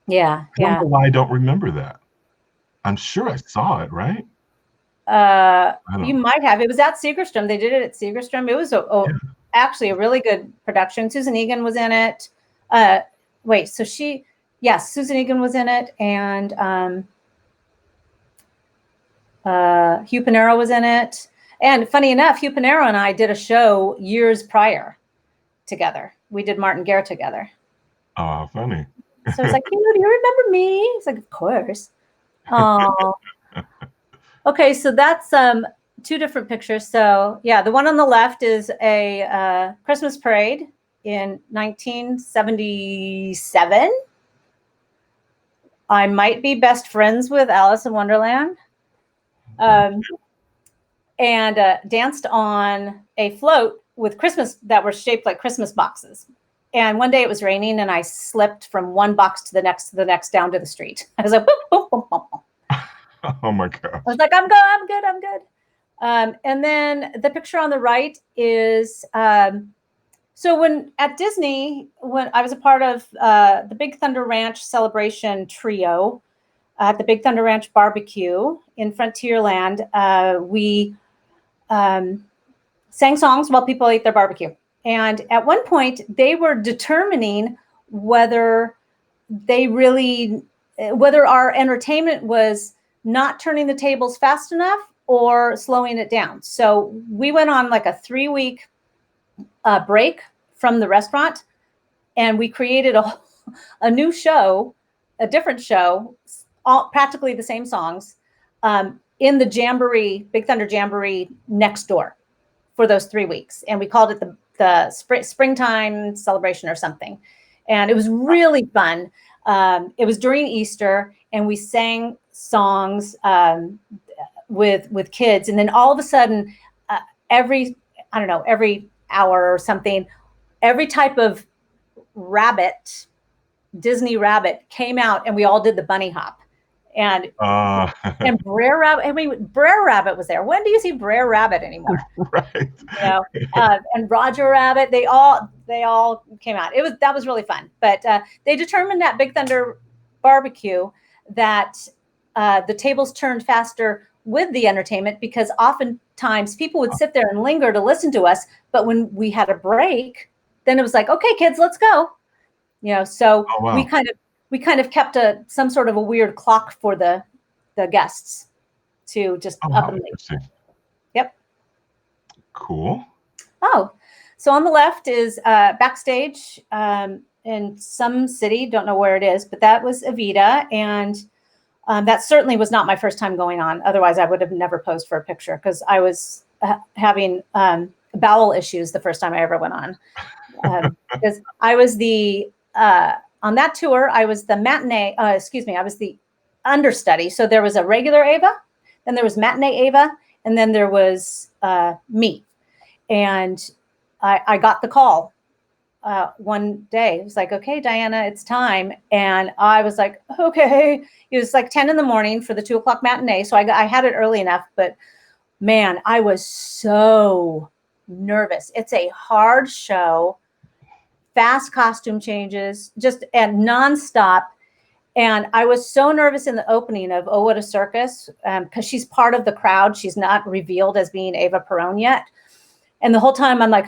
Yeah. I don't know why I don't remember that. I'm sure I saw it, right? You might have. It was at Segerstrom. They did it at Segerstrom. It was actually a really good production. Susan Egan was in it. Susan Egan was in it, and Hugh Panaro was in it. And funny enough, Hugh Panaro and I did a show years prior together. We did Martin Guerre together. Oh, how funny. So it's like, do you remember me? It's like, of course. Oh. Okay, so that's 2 different pictures. So yeah, the one on the left is a Christmas parade in 1977. I might be best friends with Alice in Wonderland. And danced on a float with Christmas that were shaped like Christmas boxes. And one day it was raining, and I slipped from one box to the next down to the street. I was like, boop, boop, boop, boop, boop. Oh my God. I was like, I'm good. And then the picture on the right is, so when at Disney, when I was a part of the Big Thunder Ranch celebration trio at the Big Thunder Ranch barbecue in Frontierland, we sang songs while people ate their barbecue. And at one point, they were determining whether our entertainment was not turning the tables fast enough or slowing it down. So we went on like a 3-week break from the restaurant, and we created a new show, a different show, all practically the same songs, in the Jamboree, Big Thunder Jamboree next door for those 3 weeks. And we called it the springtime celebration or something. And it was really fun. It was during Easter, and we sang songs with kids. And then all of a sudden, every hour or something, every type of rabbit, Disney rabbit, came out, and we all did the bunny hop. And and Brer Rabbit. I mean, Brer Rabbit was there. When do you see Brer Rabbit anymore? Right. And Roger Rabbit. They all came out. That was really fun. But they determined at Big Thunder Barbecue that the tables turned faster with the entertainment, because oftentimes people would sit there and linger to listen to us. But when we had a break, then it was like, okay, kids, let's go. So we kind of kept some sort of a weird clock for the guests to just up and leave. Yep. Cool. Oh, so on the left is backstage in some city. Don't know where it is, but that was Evita. And that certainly was not my first time going on. Otherwise, I would have never posed for a picture, because I was having bowel issues the first time I ever went on. Because I was on that tour, I was the matinee, I was the understudy. So there was a regular Ava, then there was matinee Ava, and then there was me. And I got the call one day. It was like, okay, Diana, it's time. And I was like, okay. It was like 10 in the morning for the 2:00 matinee. So I had it early enough, but man, I was so nervous. It's a hard show. Fast costume changes, and nonstop. And I was so nervous in the opening of Oh, What a Circus, because she's part of the crowd. She's not revealed as being Ava Perón yet. And the whole time I'm like,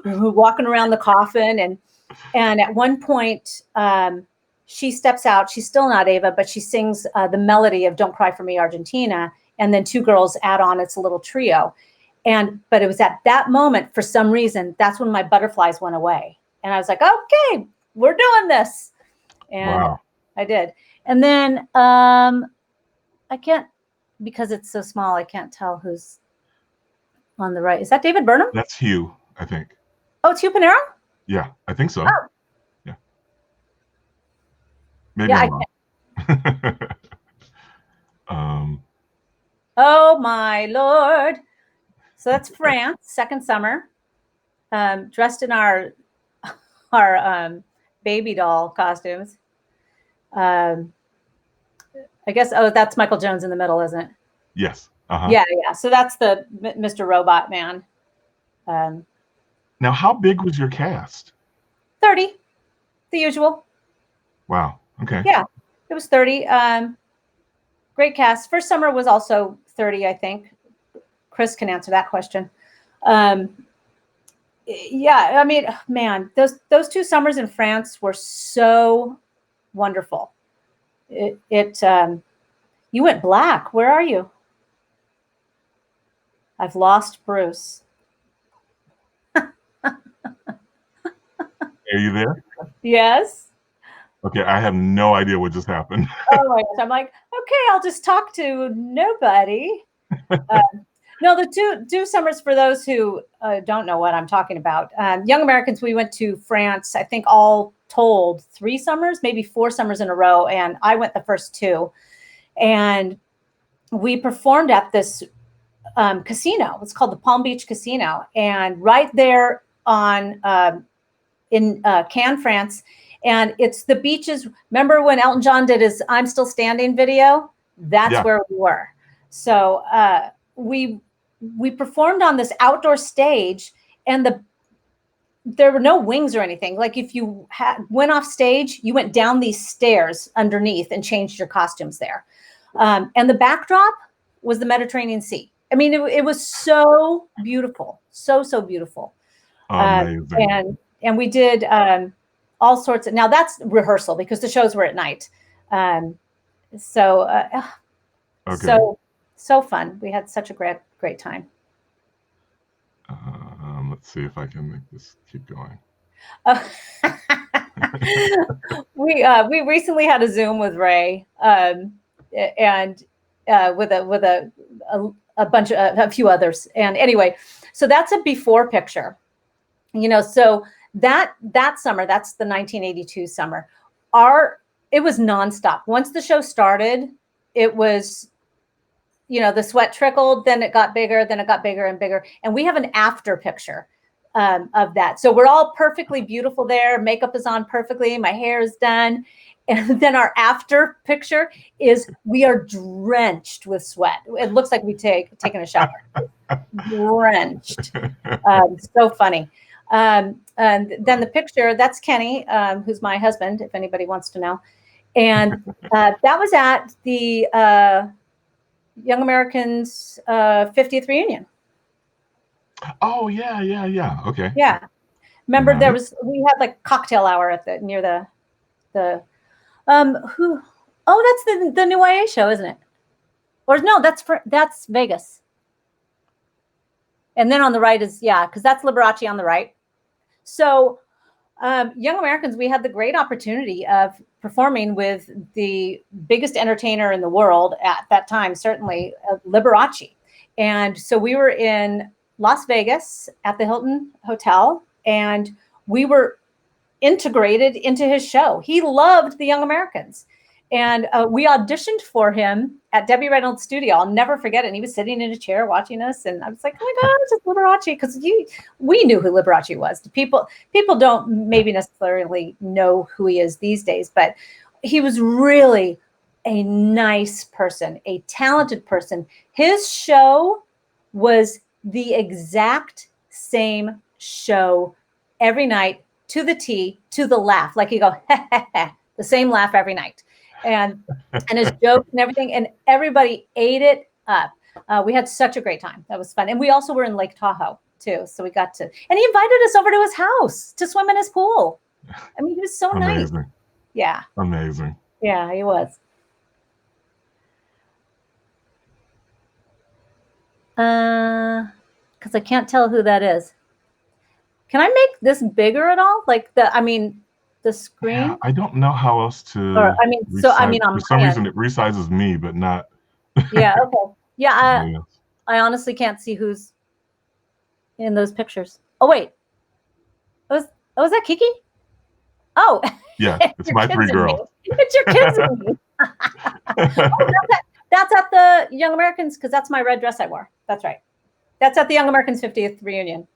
walking around the coffin. And at one point, she steps out. She's still not Ava, but she sings the melody of Don't Cry for Me, Argentina. And then two girls add on. It's a little trio. But it was at that moment, for some reason, that's when my butterflies went away. And I was like, okay, we're doing this. And wow. I did. And then I can't, because it's so small, I can't tell who's on the right. Is that David Burnham? That's Hugh, I think. Oh, it's Hugh Panero? Yeah, I think so. Oh. Yeah. Maybe I'm wrong. Oh, my Lord. So that's France, second summer, dressed in our baby doll costumes. I guess, that's Michael Jones in the middle, isn't it? Yes. Uh-huh. Yeah. So that's the Mr. Robot Man. Now, how big was your cast? 30, the usual. Wow. Okay. Yeah, it was 30. Great cast. First summer was also 30, I think. Chris can answer that question. Yeah, I mean, man, those 2 summers in France were so wonderful. You went black. Where are you? I've lost Bruce. Are you there? Yes. Okay, I have no idea what just happened. Oh my gosh. I'm like, okay, I'll just talk to nobody. No, the two summers, for those who don't know what I'm talking about. Young Americans, we went to France, I think all told 3 summers, maybe 4 summers in a row. And I went the first 2. And we performed at this casino. It's called the Palm Beach Casino. And right there in Cannes, France. And it's the beaches. Remember when Elton John did his I'm Still Standing video? That's where we were. So we performed on this outdoor stage, and there were no wings or anything. Like if you went off stage, you went down these stairs underneath and changed your costumes there. And the backdrop was the Mediterranean Sea. I mean, it was so beautiful, so beautiful. Amazing. And we did all sorts of. Now that's rehearsal because the shows were at night. Okay. So So fun. We had such a great time. Let's see if I can make this keep going. We recently had a Zoom with Ray, and with a bunch of a few others. And anyway, so that's a before picture. So that summer, that's the 1982 summer. It was nonstop. Once the show started, it was, the sweat trickled, then it got bigger, then it got bigger and bigger. And we have an after picture of that. So we're all perfectly beautiful there. Makeup is on perfectly. My hair is done. And then our after picture is we are drenched with sweat. It looks like we taken a shower. Drenched. So funny. And then the picture, that's Kenny, who's my husband, if anybody wants to know. And that was at the Young Americans 50th reunion. Oh yeah. Okay. Yeah. Remember we had like cocktail hour at near the that's the new YA show, isn't it? Or no, that's Vegas. And then on the right is, because that's Liberace on the right. So Young Americans, we had the great opportunity of performing with the biggest entertainer in the world at that time, certainly Liberace. And so we were in Las Vegas at the Hilton Hotel, and we were integrated into his show. He loved the Young Americans. And we auditioned for him at Debbie Reynolds' studio. I'll never forget it. And he was sitting in a chair watching us. And I was like, oh my gosh, it's Liberace. Because we knew who Liberace was. People don't maybe necessarily know who he is these days. But he was really a nice person, a talented person. His show was the exact same show every night, to the T, to the laugh. Like you go, the same laugh every night. And his jokes and everything, and everybody ate it up. We had such a great time. That was fun. And we also were in Lake Tahoe too. So we got to, and he invited us over to his house to swim in his pool. I mean, he was so nice. Yeah. Amazing. Yeah, he was. Because I can't tell who that is. Can I make this bigger at all? Like the screen? Yeah, I don't know how else to. For some reason it resizes me, but not. Yeah. Okay. Yeah. I honestly can't see who's in those pictures. Oh wait. Was that Kiki? Oh. Yeah, it's my three girls. It's your kids and me. That's at the Young Americans, because that's my red dress I wore. That's right. That's at the Young Americans 50th reunion.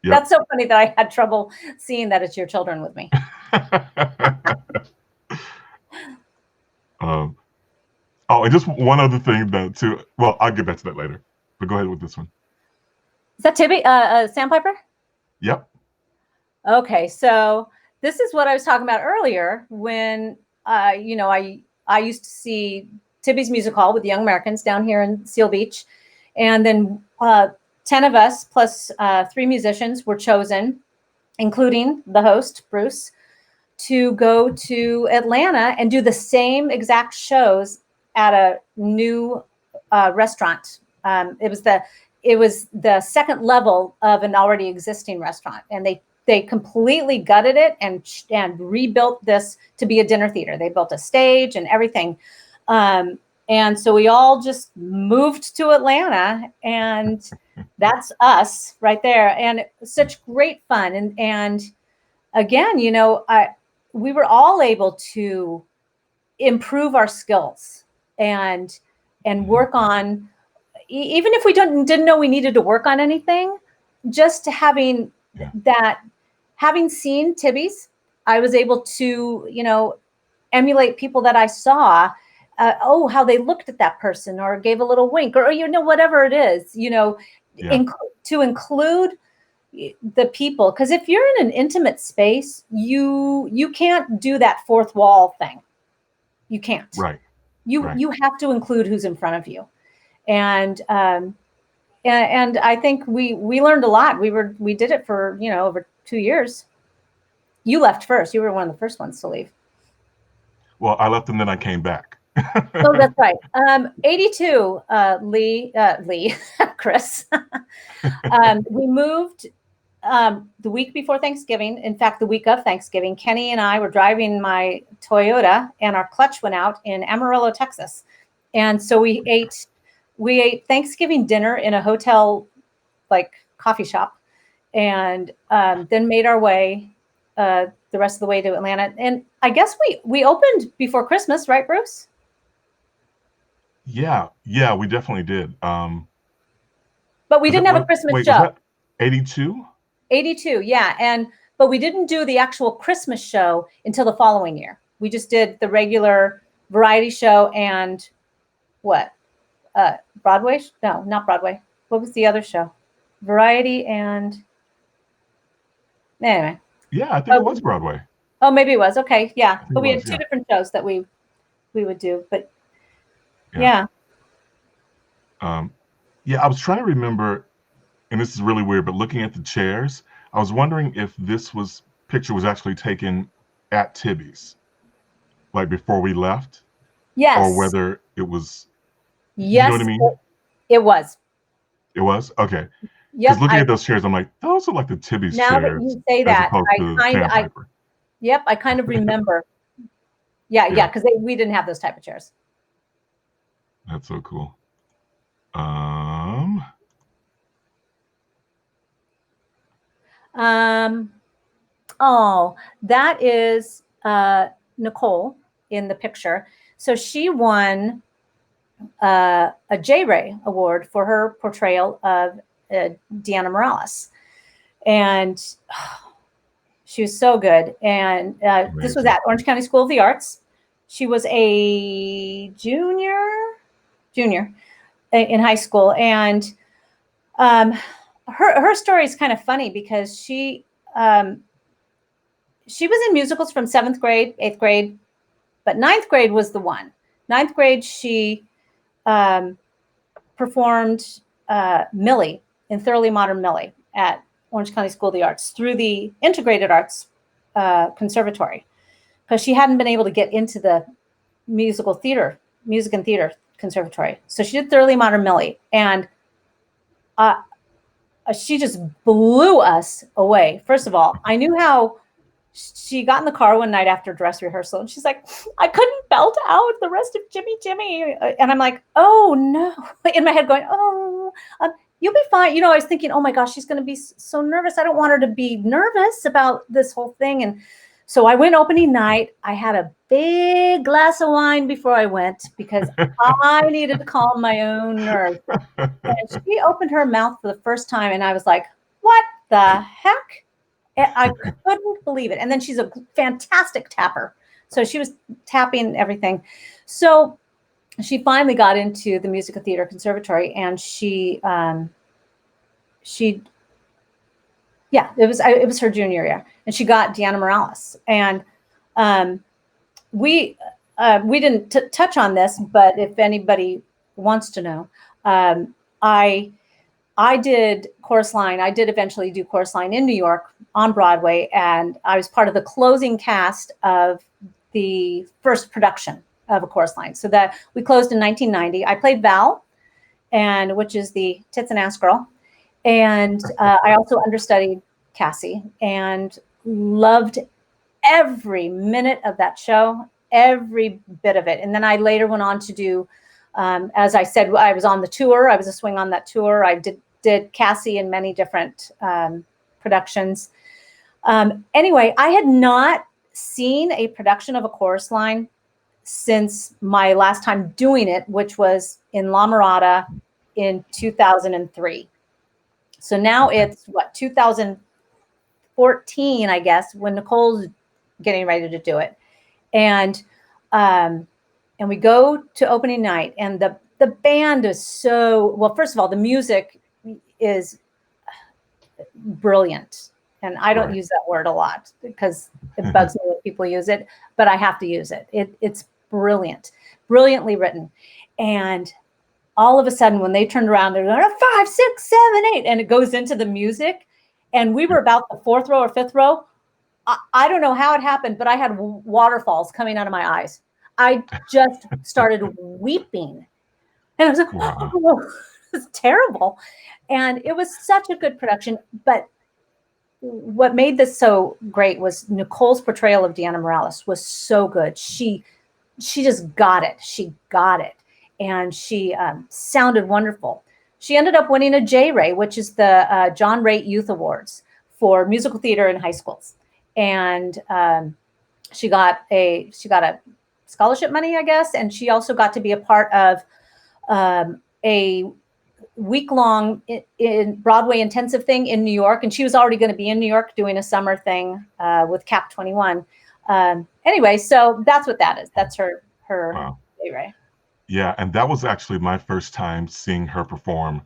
Yep. That's so funny that I had trouble seeing that it's your children with me. And just one other thing too. Well, I'll get back to that later. But go ahead with this one. Is that Tibby, Sandpiper? Yep. Okay, so this is what I was talking about earlier when I used to see Tibby's Music Hall with the Young Americans down here in Seal Beach, and then 10 of us plus 3 musicians were chosen, including the host, Bruce, to go to Atlanta and do the same exact shows at a new restaurant. It was the second level of an already existing restaurant, and they completely gutted it and rebuilt this to be a dinner theater. They built a stage and everything. And so we all just moved to Atlanta, and that's us right there. And such great fun. And again, we were all able to improve our skills and work on, even if we didn't know we needed to work on anything, just having seen Tibby's, I was able to, emulate people that I saw. How they looked at that person, or gave a little wink, or whatever it is, to include the people. Because if you're in an intimate space, you can't do that fourth wall thing. You can't. Right. You have to include who's in front of you, and I think we learned a lot. We did it for over 2 years. You left first. You were one of the first ones to leave. Well, I left and then I came back. Oh, that's right. 82, Lee, Chris. We moved the week before Thanksgiving. In fact, the week of Thanksgiving, Kenny and I were driving my Toyota, and our clutch went out in Amarillo, Texas. And so we ate Thanksgiving dinner in a hotel, like coffee shop, and then made our way the rest of the way to Atlanta. And I guess we opened before Christmas, right, Bruce? Yeah, yeah, we definitely did. But we didn't have a Christmas wait, was show. that 82? 82, yeah. But we didn't do the actual Christmas show until the following year. We just did the regular variety show and what? Broadway? No, not Broadway. What was the other show? Variety and anyway. Yeah, I think it was Broadway. Oh, maybe it was. Okay, yeah. I think But it we had was, two yeah. different shows that we would do. But Yeah. yeah. Yeah, I was trying to remember, and this is really weird, but looking at the chairs, I was wondering if this picture was actually taken at Tibby's, like before we left, or Yes. whether it was, you know what I Yes, mean? it was. It was? Okay. Because Yep. looking at those chairs, I'm like, those are like the Tibby's Now that chairs you say as that, opposed to Sandpiper. yep, I kind of remember. Yeah, Yeah. because we didn't have those type of chairs. That's so cool. Oh, that is Nicole in the picture. So she won a J. Ray Award for her portrayal of Deanna Morales, and she was so good. And this was at Orange County School of the Arts. She was a junior in high school, and her story is kind of funny because she was in musicals from 7th grade, 8th grade, but 9th grade was the one. 9th grade, she performed Millie in Thoroughly Modern Millie at Orange County School of the Arts through the Integrated Arts Conservatory, because she hadn't been able to get into the music and theater conservatory. So she did Thoroughly Modern Millie, and she just blew us away. First of all, I knew how she got in the car one night after dress rehearsal, and she's like, I couldn't belt out the rest of Jimmy Jimmy. And I'm like, oh no, in my head going, oh, you'll be fine. I was thinking, oh my gosh, she's going to be so nervous. I don't want her to be nervous about this whole thing. And so I went opening night. I had a big glass of wine before I went because I needed to calm my own nerves. And she opened her mouth for the first time, and I was like, what the heck? I couldn't believe it. And then she's a fantastic tapper. So she was tapping everything. So she finally got into the Music and Theater Conservatory, and it was her junior year, and she got Deanna Morales. And we didn't touch on this, but if anybody wants to know, I did chorus line. I did eventually do chorus line in New York on Broadway, and I was part of the closing cast of the first production of A Chorus Line. So that we closed in 1990. I played Val, which is the tits and ass girl, and I also understudied Cassie, and loved every minute of that show, every bit of it. And then I later went on to do, as I said, I was on the tour. I was a swing on that tour. I did Cassie in many different productions. Anyway, I had not seen a production of A Chorus Line since my last time doing it, which was in La Mirada in 2003. So now it's 2014, I guess, when Nicole's getting ready to do it. And we go to opening night, and the band is so, well, first of all, the music is brilliant. And I don't use that word a lot because it bugs me when people use it, but I have to use it. It's brilliant, brilliantly written. And all of a sudden, when they turned around, they're going 5, 6, 7, 8, and it goes into the music. And we were about the 4th row or 5th row. I don't know how it happened, but I had waterfalls coming out of my eyes. I just started weeping. And I was like, Wow. oh, it's terrible. And it was such a good production. But what made this so great was Nicole's portrayal of Deanna Morales was so good. She just got it. She got it. And she sounded wonderful. She ended up winning a J-Ray, which is the John Raitt Youth Awards for musical theater in high schools. And she got a scholarship money, I guess. And she also got to be a part of a week-long in Broadway intensive thing in New York. And she was already going to be in New York doing a summer thing with Cap 21. Anyway, so that's what that is. That's her Wow. J-Ray. Yeah, and that was actually my first time seeing her perform,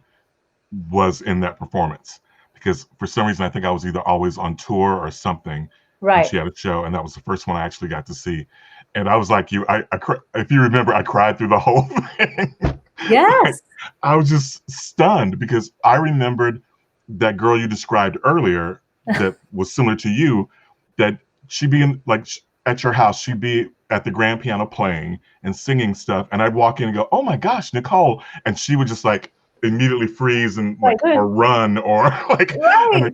was in that performance, because for some reason I think I was either always on tour or something when Right. she had a show, and that was the first one I actually got to see. And I was like you, if you remember, I cried through the whole thing. Yes. I was just stunned because I remembered that girl you described earlier that was similar to you, that she'd be in, like, at your house, she'd be at the grand piano playing and singing stuff, and I'd walk in and go, "Oh my gosh, Nicole," and she would just like immediately freeze and like or run or like, and like,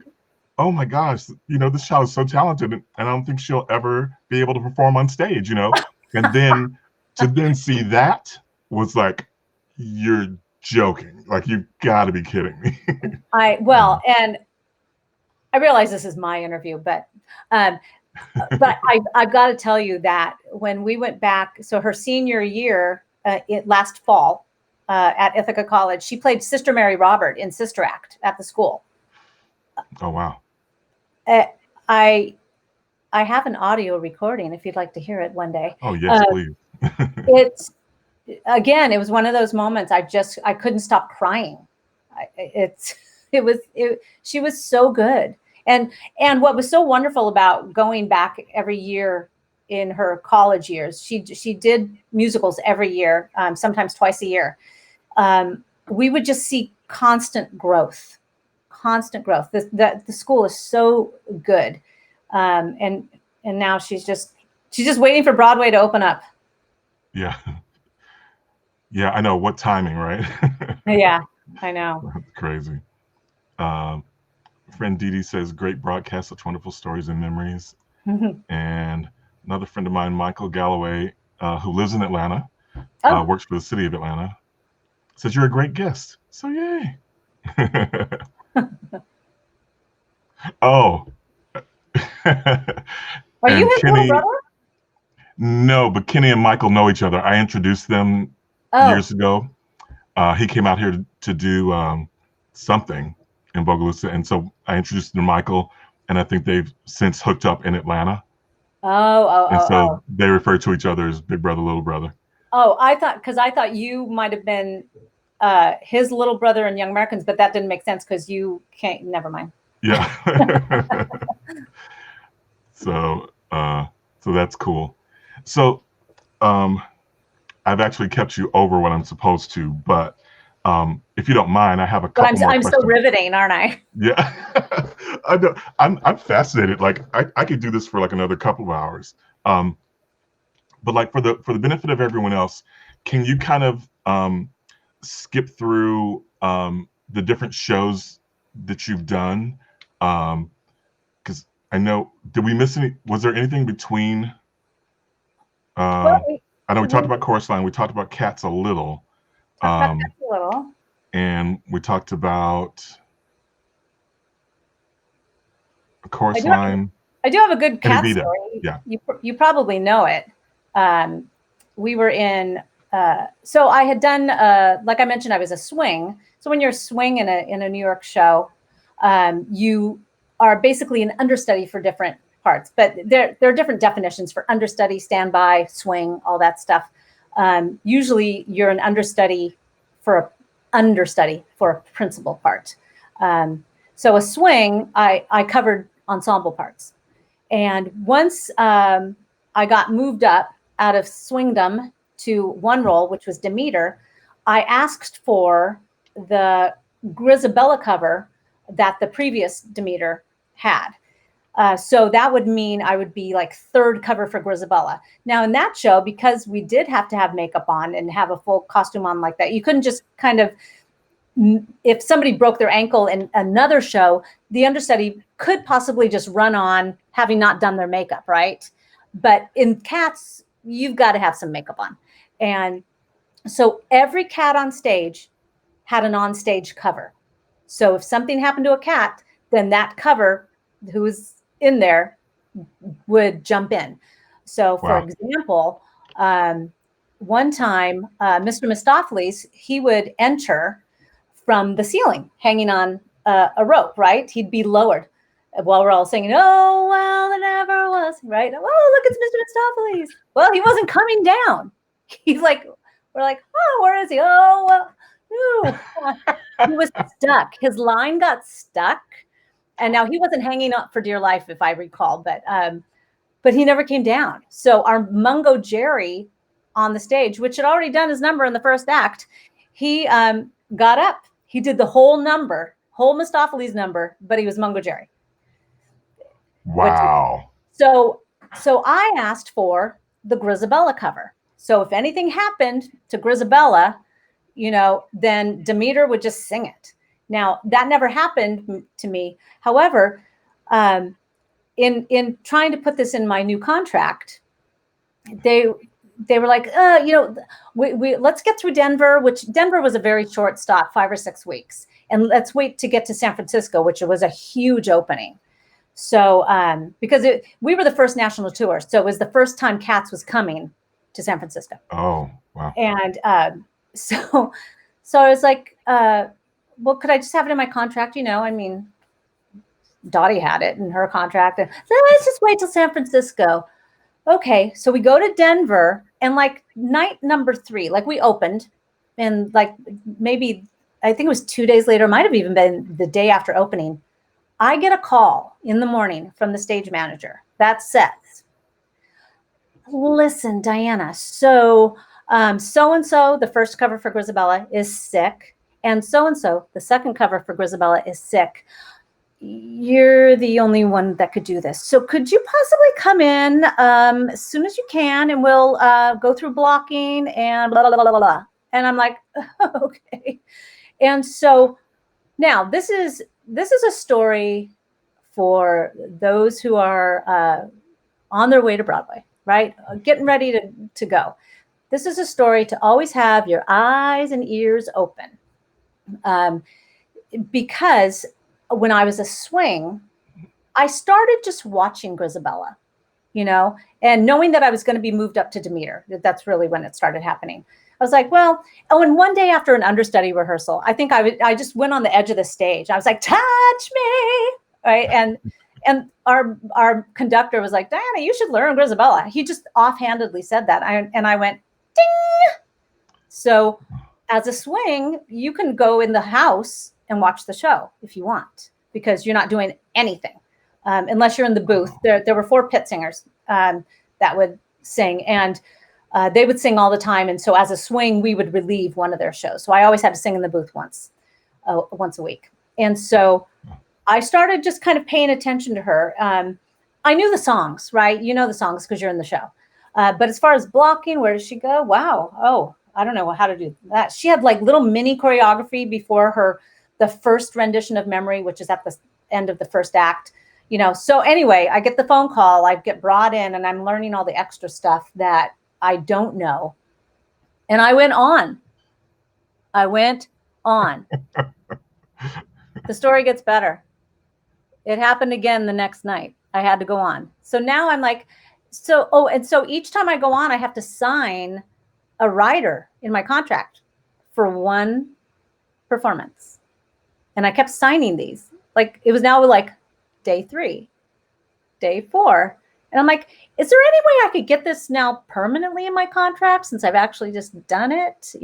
oh my gosh, this child is so talented, and I don't think she'll ever be able to perform on stage, and then to then see that was like, you're joking, like, you got to be kidding me. And I realize this is my interview, but I've got to tell you that when we went back, so her senior year, last fall at Ithaca College, she played Sister Mary Robert in Sister Act at the school. Oh wow. I have an audio recording if you'd like to hear it one day. Oh yes, please. It was one of those moments I couldn't stop crying. She was so good. And what was so wonderful about going back every year in her college years, she did musicals every year, sometimes twice a year. We would just see constant growth. The school is so good, and now she's just waiting for Broadway to open up. Yeah. Yeah, I know. What timing, right? Yeah, I know. That's crazy. Friend Dee Dee says, great broadcast, such wonderful stories and memories. And another friend of mine, Michael Galloway, who lives in Atlanta, works for the city of Atlanta, says you're a great guest. So yay. Oh. Are you his little brother? No, but Kenny and Michael know each other. I introduced them years ago. He came out here to do something in Bogalusa, and so I introduced him to Michael, and I think they've since hooked up in Atlanta. So they refer to each other as big brother, little brother. Oh, I thought you might have been his little brother in Young Americans, but that didn't make sense because you can't. Never mind. Yeah. So that's cool. So I've actually kept you over what I'm supposed to, but if you don't mind, I have a couple more questions. I'm so riveting, aren't I? Yeah. I know. I'm fascinated. Like I could do this for like another couple of hours. But like for the benefit of everyone else, can you kind of skip through the different shows that you've done? Because I know, did we miss any? Was there anything between? I know we talked about Chorus Line. We talked about Cats a little. And we talked about Chorus Line. I do have a good cat Evita. story. Yeah. You probably know it. We were in. So I had done, like I mentioned, I was a swing. So when you're a swing in a New York show, you are basically an understudy for different parts. But there are different definitions for understudy, standby, swing, all that stuff. Usually, you're an understudy for a principal part. So a swing, I covered ensemble parts. And once I got moved up out of swingdom to one role, which was Demeter, I asked for the Grisabella cover that the previous Demeter had. So that would mean I would be like third cover for Grisabella. Now in that show, because we did have to have makeup on and have a full costume on like that, you couldn't just kind of, if somebody broke their ankle in another show, the understudy could possibly just run on having not done their makeup, right? But in Cats, you've got to have some makeup on. And so every cat on stage had an on-stage cover. So if something happened to a cat, then that cover, who was in there, would jump in. So for example, one time, Mr. Mistopheles, he would enter from the ceiling, hanging on a rope, right? He'd be lowered while we're all singing, "Oh, well, it never was," right? Oh, look, it's Mr. Mistopheles. Well, he wasn't coming down. He's like, we're like, oh, where is he? Oh, well, he was stuck. His line got stuck. And now he wasn't hanging up for dear life, if I recall, but he never came down. So our Mungo Jerry on the stage, which had already done his number in the first act, he got up. He did the whole number, whole Mistopheles number, but he was Mungo Jerry. Wow. So I asked for the Grisabella cover. So if anything happened to Grisabella, then Demeter would just sing it. Now that never happened to me. However, in trying to put this in my new contract, they were like, we let's get through Denver, which Denver was a very short stop, 5 or 6 weeks, and let's wait to get to San Francisco, which was a huge opening. So because we were the first national tour, so it was the first time Cats was coming to San Francisco. Oh, wow. And so I was like, well, could I just have it in my contract? I mean, Dottie had it in her contract. And let's just wait till San Francisco. Okay, so we go to Denver, and like night number 3, like we opened, and like maybe, I think it was 2 days later, might have even been the day after opening, I get a call in the morning from the stage manager that says, "Listen, Diana, so so-and-so, the first cover for Grisabella, is sick, and so-and-so, the second cover for Grisabella, is sick. You're the only one that could do this. So could you possibly come in as soon as you can, and we'll go through blocking and blah, blah, blah, blah, blah." And I'm like, okay. And so now this is a story for those who are on their way to Broadway, right? Getting ready to go. This is a story to always have your eyes and ears open. Because when I was a swing, I started just watching Grisabella, and knowing that I was going to be moved up to Demeter. That's really when it started happening. I was like, well, and one day after an understudy rehearsal, I think I just went on the edge of the stage. I was like, "Touch me," right? And our conductor was like, "Diana, you should learn Grisabella." He just offhandedly said that. And I went, ding. So as a swing, you can go in the house and watch the show if you want, because you're not doing anything unless you're in the booth. There were 4 pit singers that would sing, and they would sing all the time. And so as a swing, we would relieve one of their shows. So I always had to sing in the booth once a week. And so I started just kind of paying attention to her. I knew the songs, right? You know the songs because you're in the show. But as far as blocking, where does she go? Wow. Oh, I don't know how to do that. She had like little mini choreography before the first rendition of Memory, which is at the end of the first act. So anyway, I get the phone call, I get brought in, and I'm learning all the extra stuff that I don't know. And I went on. The story gets better. It happened again the next night. I had to go on. So now I'm like, and so each time I go on, I have to sign a rider in my contract for one performance. And I kept signing these. Like, it was now like day 3, day 4. And I'm like, is there any way I could get this now permanently in my contract, since I've actually just done it?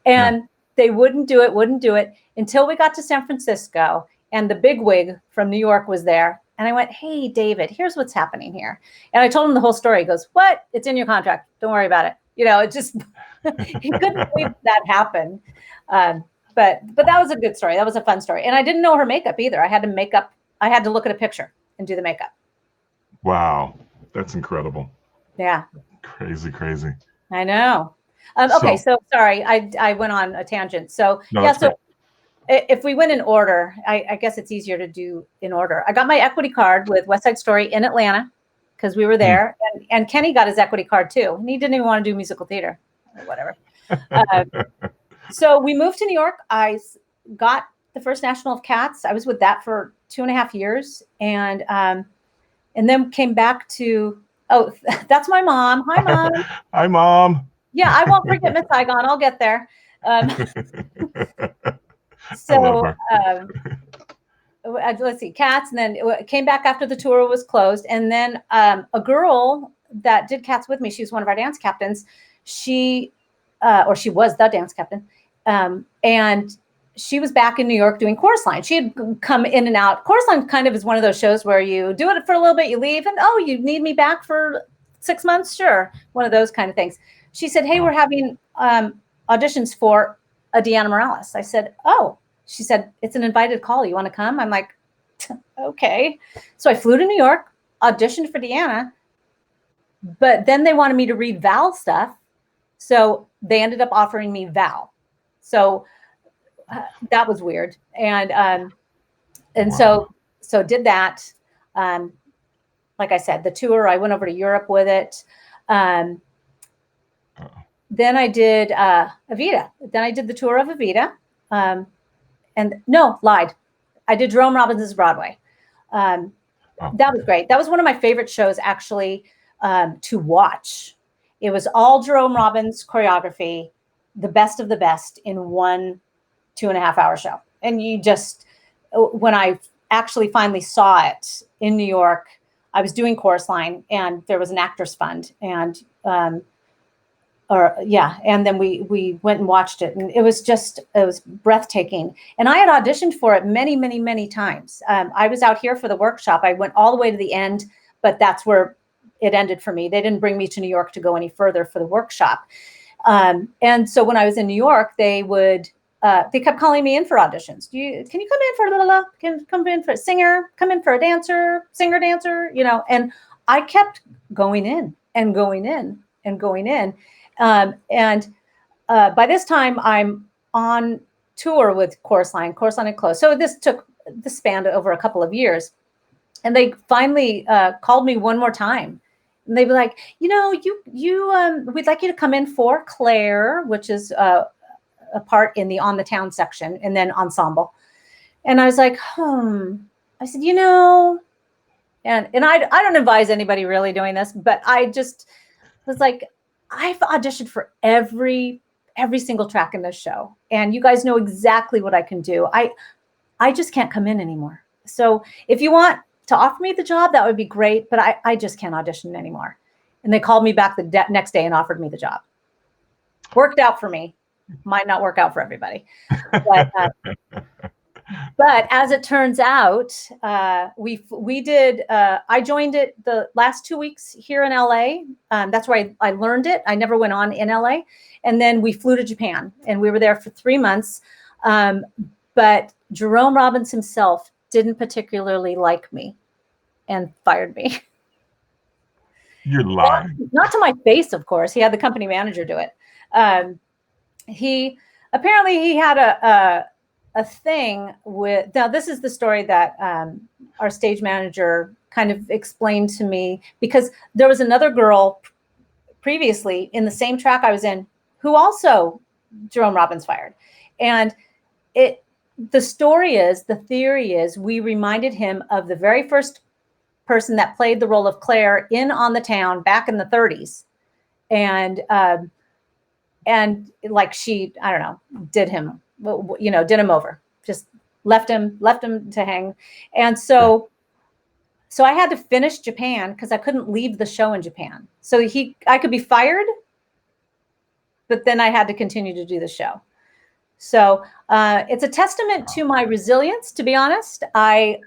And they wouldn't do it until we got to San Francisco, and the bigwig from New York was there. And I went, "Hey, David, here's what's happening here." And I told him the whole story. He goes, "What? It's in your contract. Don't worry about it." It just, he couldn't believe that happened. But that was a good story. That was a fun story. And I didn't know her makeup either. I had to look at a picture and do the makeup. Wow. That's incredible. Yeah, Crazy, crazy. I know. Okay, So, so sorry, I went on a tangent. So no, yeah, that's so great. if we went in order, I guess it's easier to do in order. I got my equity card with West Side Story in Atlanta because we were Hmm. there, and Kenny got his equity card too, and he didn't even want to do musical theater, whatever. Uh, so we moved to New York. Got the first National of Cats. I was with that for 2.5 years, and then came back to. Oh, that's my mom. Hi, mom. Hi, Mom. Yeah, I won't forget Miss Saigon. I'll get there. Um, I love so her. let's see, Cats, and then it came back after the tour was closed. And then a girl that did Cats with me, she was one of our dance captains. She was the dance captain, and she was back in New York doing Chorus Line. She had come in and out. Chorus Line kind of is one of those shows where you do it for a little bit, you leave, and oh, you need me back for 6 months? Sure. One of those kind of things. She said, hey, we're having auditions for a Deanna Morales. I said, oh. She said, it's an invited call. You want to come? I'm like, okay. So I flew to New York, auditioned for Deanna, but then they wanted me to read Val stuff. So they ended up offering me Val. So that was weird. And Wow. so did that. Like I said, the tour, I went over to Europe with it. Then I did Evita. Then I did the tour of Evita. And no, lied. I did Jerome Robinson's Broadway. Oh, That was great. That was one of my favorite shows, actually, to watch. It was all Jerome Robbins choreography, the best of the best in one 2.5 hour show. And when I actually finally saw it in New York, I was doing Chorus Line, and there was an Actors Fund, and and then we went and watched it, and it was breathtaking. And I had auditioned for it many, many, many times. I was out here for the workshop. I went all the way to the end, but that's where it ended for me. They didn't bring me to New York to go any further for the workshop. And so when I was in New York, they kept calling me in for auditions. Can you come in for can you come in for a singer, come in for a singer dancer, and I kept going in and going in and going in. And by this time, I'm on tour with Chorus Line. Chorus Line had closed. So this spanned over a couple of years. And they finally called me one more time. And they'd be like, we'd like you to come in for Claire, which is a part in the On the Town section, and then ensemble. And I was like, I said, and I don't advise anybody really doing this, but I just was like, I've auditioned for every single track in this show, and you guys know exactly what I can do. I just can't come in anymore. So if you want to offer me the job, that would be great, but I just can't audition anymore. And they called me back the next day and offered me the job. Worked out for me. Might not work out for everybody. But as it turns out, we did. I joined it the last 2 weeks here in LA. That's where I learned it. I never went on in LA, and then we flew to Japan, and we were there for 3 months. But Jerome Robbins himself didn't particularly like me, and fired me. You're lying. Not to my face, of course. He had the company manager do it. He had a thing with. Now, this is the story that our stage manager kind of explained to me, because there was another girl previously in the same track I was in who also Jerome Robbins fired. And the theory is we reminded him of the very first person that played the role of Claire in On the Town back in the 30s. And like she, I don't know, did him over, just left him to hang. And so I had to finish Japan because I couldn't leave the show in Japan. So I could be fired, but then I had to continue to do the show. So it's a testament to my resilience, to be honest. I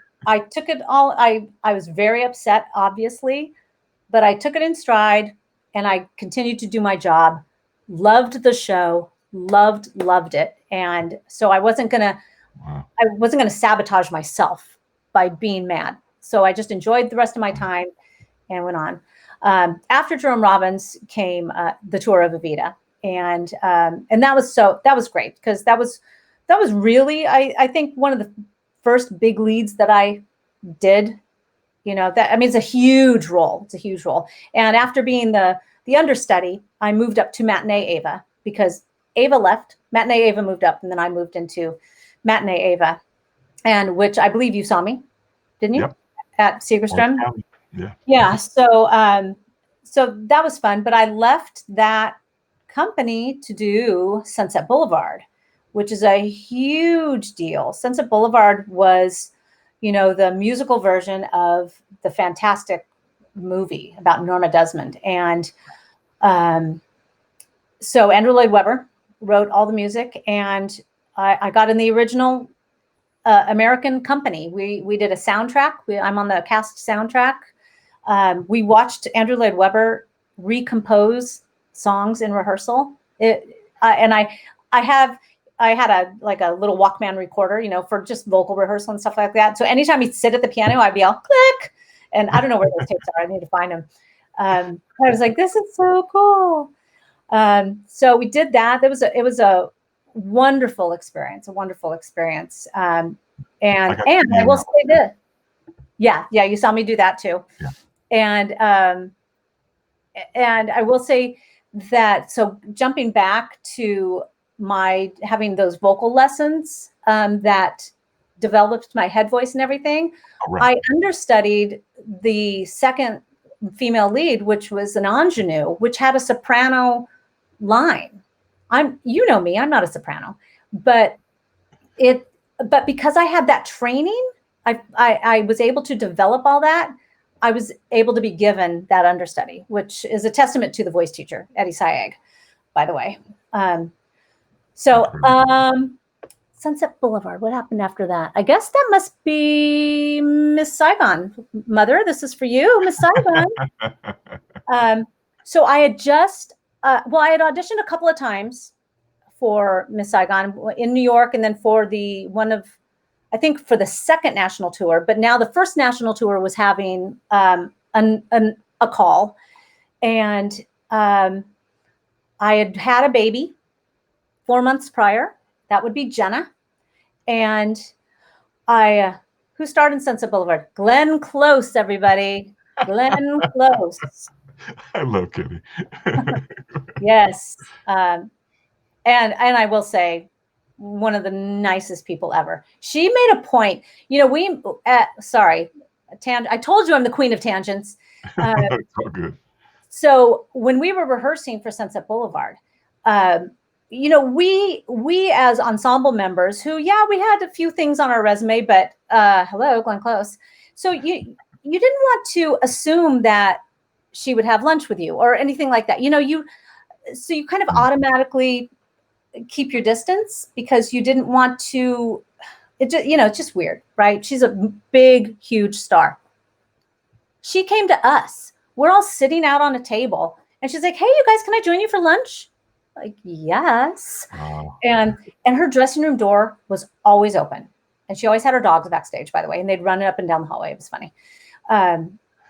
took it all. I was very upset, obviously, but I took it in stride and I continued to do my job. Loved the show, loved it. And so I wasn't going to sabotage myself by being mad. So I just enjoyed the rest of my time. and went on. After Jerome Robbins came the tour of Evita, and that was great, because that was really, I think, one of the first big leads that I did. That, I mean, it's a huge role. It's a huge role. And after being the understudy, I moved up to Matinee Ava, because Ava left. Matinee Ava moved up, and then I moved into Matinee Ava, and which I believe you saw me, didn't you? Yep. At Segerstrom. Yeah. Yeah. So that was fun, but I left that company to do Sunset Boulevard, which is a huge deal. Sunset Boulevard was, the musical version of the fantastic movie about Norma Desmond. And so Andrew Lloyd Webber wrote all the music, and I got in the original American company. We did a soundtrack. I'm on the cast soundtrack. We watched Andrew Lloyd Webber recompose songs in rehearsal. And I had a little Walkman recorder, for just vocal rehearsal and stuff like that. So anytime he'd sit at the piano, I'd be all click, and I don't know where those tapes are. I need to find them. I was like, this is so cool. So we did that. It was a wonderful experience, And I will say this. Yeah, you saw me do that too. Yeah. And I will say that, so jumping back to my having those vocal lessons that developed my head voice and everything, right. I understudied the second female lead, which was an ingenue, which had a soprano line. You know me, I'm not a soprano, but because I had that training, I was able to develop all that. I was able to be given that understudy, which is a testament to the voice teacher, Eddie Syag, by the way. Sunset Boulevard, what happened after that? I guess that must be Miss Saigon. Mother, this is for you, Miss Saigon. So I had I had auditioned a couple of times for Miss Saigon in New York, and then for I think for the second national tour. But now the first national tour was having a call, and I had a baby 4 months prior. That would be Jenna. And who starred in Sunset Boulevard? Glenn Close, everybody. Glenn Close. I love Kitty. Yes. And I will say, one of the nicest people ever. She made a point, sorry, I told you I'm the queen of tangents. It's all good. So when we were rehearsing for Sunset Boulevard, we as ensemble members who, we had a few things on our resume, but hello, Glenn Close. So you didn't want to assume that she would have lunch with you or anything like that. So you kind of automatically keep your distance because you didn't want to, it's just weird, right? She's a big, huge star. She came to us. We're all sitting out on a table and she's like, hey, you guys, can I join you for lunch? Like, yes. Wow. And her dressing room door was always open. And she always had her dogs backstage, by the way, and they'd run up and down the hallway. It was funny.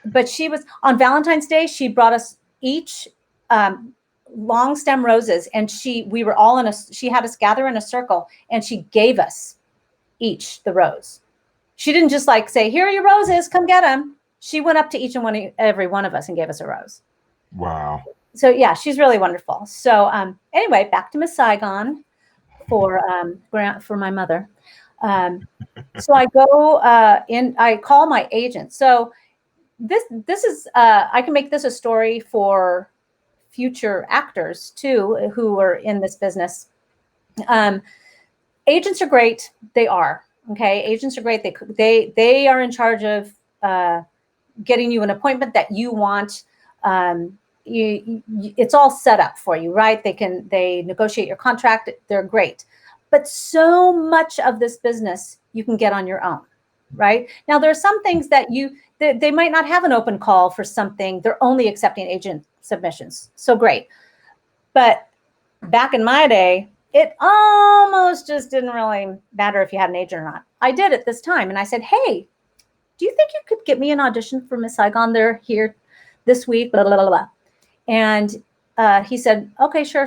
But she was, on Valentine's Day, she brought us each long stem roses, and we were all she had us gather in a circle, and she gave us each the rose. She didn't just say, here are your roses, come get them. She went up to each and every one of us and gave us a rose. Wow. So yeah, she's really wonderful. So anyway, back to Miss Saigon for my mother. So I go I call my agent. So this is I can make this a story for future actors too, who are in this business. Agents are great. They are. Okay. Agents are great. They are in charge of getting you an appointment that you want. It's all set up for you, right? They negotiate your contract. They're great. But so much of this business you can get on your own, right? Now, there are some things that they might not have an open call for something. They're only accepting agent submissions. So great. But back in my day, it almost just didn't really matter if you had an agent or not. I did at this time. And I said, hey, do you think you could get me an audition for Miss Saigon? They're here this week, blah, blah, blah, blah. And he said, okay, sure.